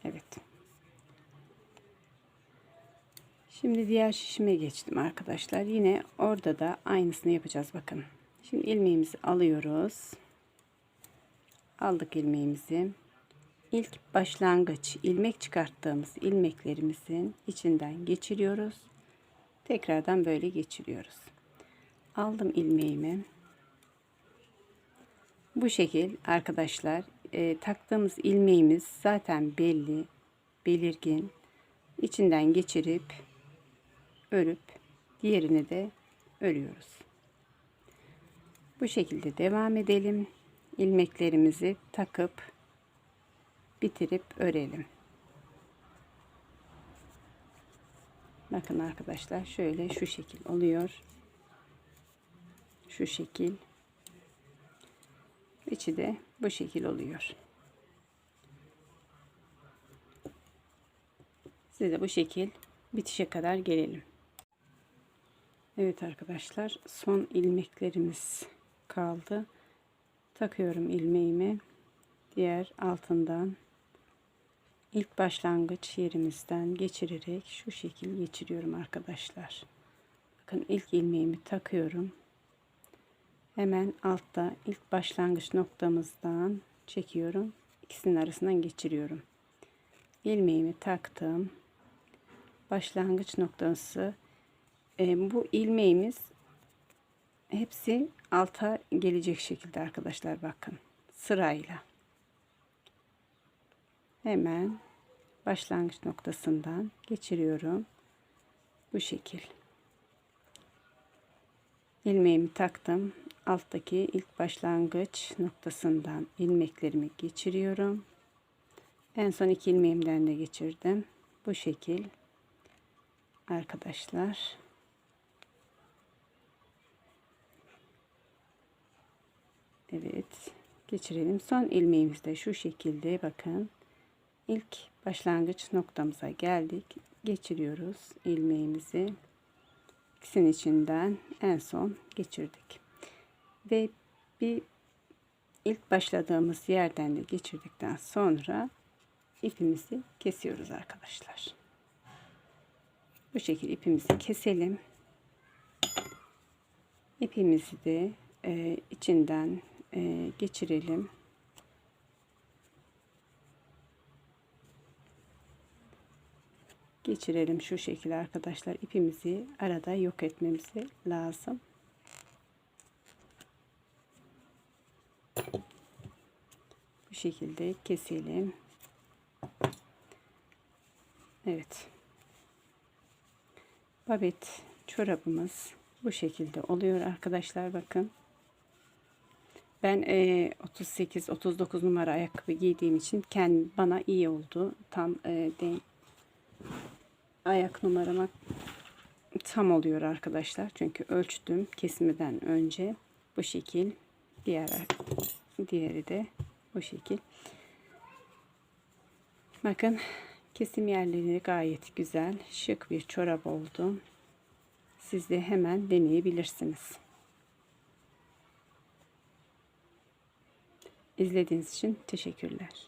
A: Evet. Şimdi diğer şişime geçtim arkadaşlar. Yine orada da aynısını yapacağız bakın. Şimdi ilmeğimizi alıyoruz. Aldık ilmeğimizi. İlk başlangıç ilmek çıkarttığımız ilmeklerimizin içinden geçiriyoruz. Tekrardan böyle geçiriyoruz. Aldım ilmeğimi. Bu şekil arkadaşlar, taktığımız ilmeğimiz zaten belli, belirgin. İçinden geçirip örüp diğerini de örüyoruz. Bu şekilde devam edelim. İlmeklerimizi takıp bitirip örelim. Bakın arkadaşlar, şöyle şu şekil oluyor. Şu şekil. İçi de bu şekil oluyor. Size bu şekil bitişe kadar gelelim. Evet arkadaşlar, son ilmeklerimiz kaldı. Takıyorum ilmeğimi. Diğer altından ilk başlangıç yerimizden geçirerek şu şekil geçiriyorum arkadaşlar. Bakın, ilk ilmeğimi takıyorum. Hemen altta ilk başlangıç noktamızdan çekiyorum. İkisinin arasından geçiriyorum. İlmeğimi taktım. Başlangıç noktası, bu ilmeğimiz hepsi alta gelecek şekilde arkadaşlar, bakın, sırayla. Hemen başlangıç noktasından geçiriyorum. Bu şekil. İlmeğimi taktım. Alttaki ilk başlangıç noktasından ilmeklerimi geçiriyorum. En son iki ilmeğimden de geçirdim. Bu şekil arkadaşlar. Evet, geçirelim. Son ilmeğimiz de şu şekilde, bakın. İlk başlangıç noktamıza geldik. Geçiriyoruz ilmeğimizi. İkisinin içinden en son geçirdik. Ve bir ilk başladığımız yerden de geçirdikten sonra ipimizi kesiyoruz arkadaşlar. Bu şekilde ipimizi keselim. İpimizi de içinden geçirelim. Geçirelim şu şekilde arkadaşlar. İpimizi arada yok etmemiz lazım. Bu şekilde keselim. Evet. Babet çorabımız bu şekilde oluyor arkadaşlar, bakın. Ben 38-39 numara ayakkabı giydiğim için bana iyi oldu. Tam ayak numarama tam oluyor arkadaşlar. Çünkü ölçtüm kesmeden önce. Bu şekil. Diğeri de bu şekil. Bakın, kesim yerleri gayet güzel. Şık bir çorap oldu. Siz de hemen deneyebilirsiniz. İzlediğiniz için teşekkürler.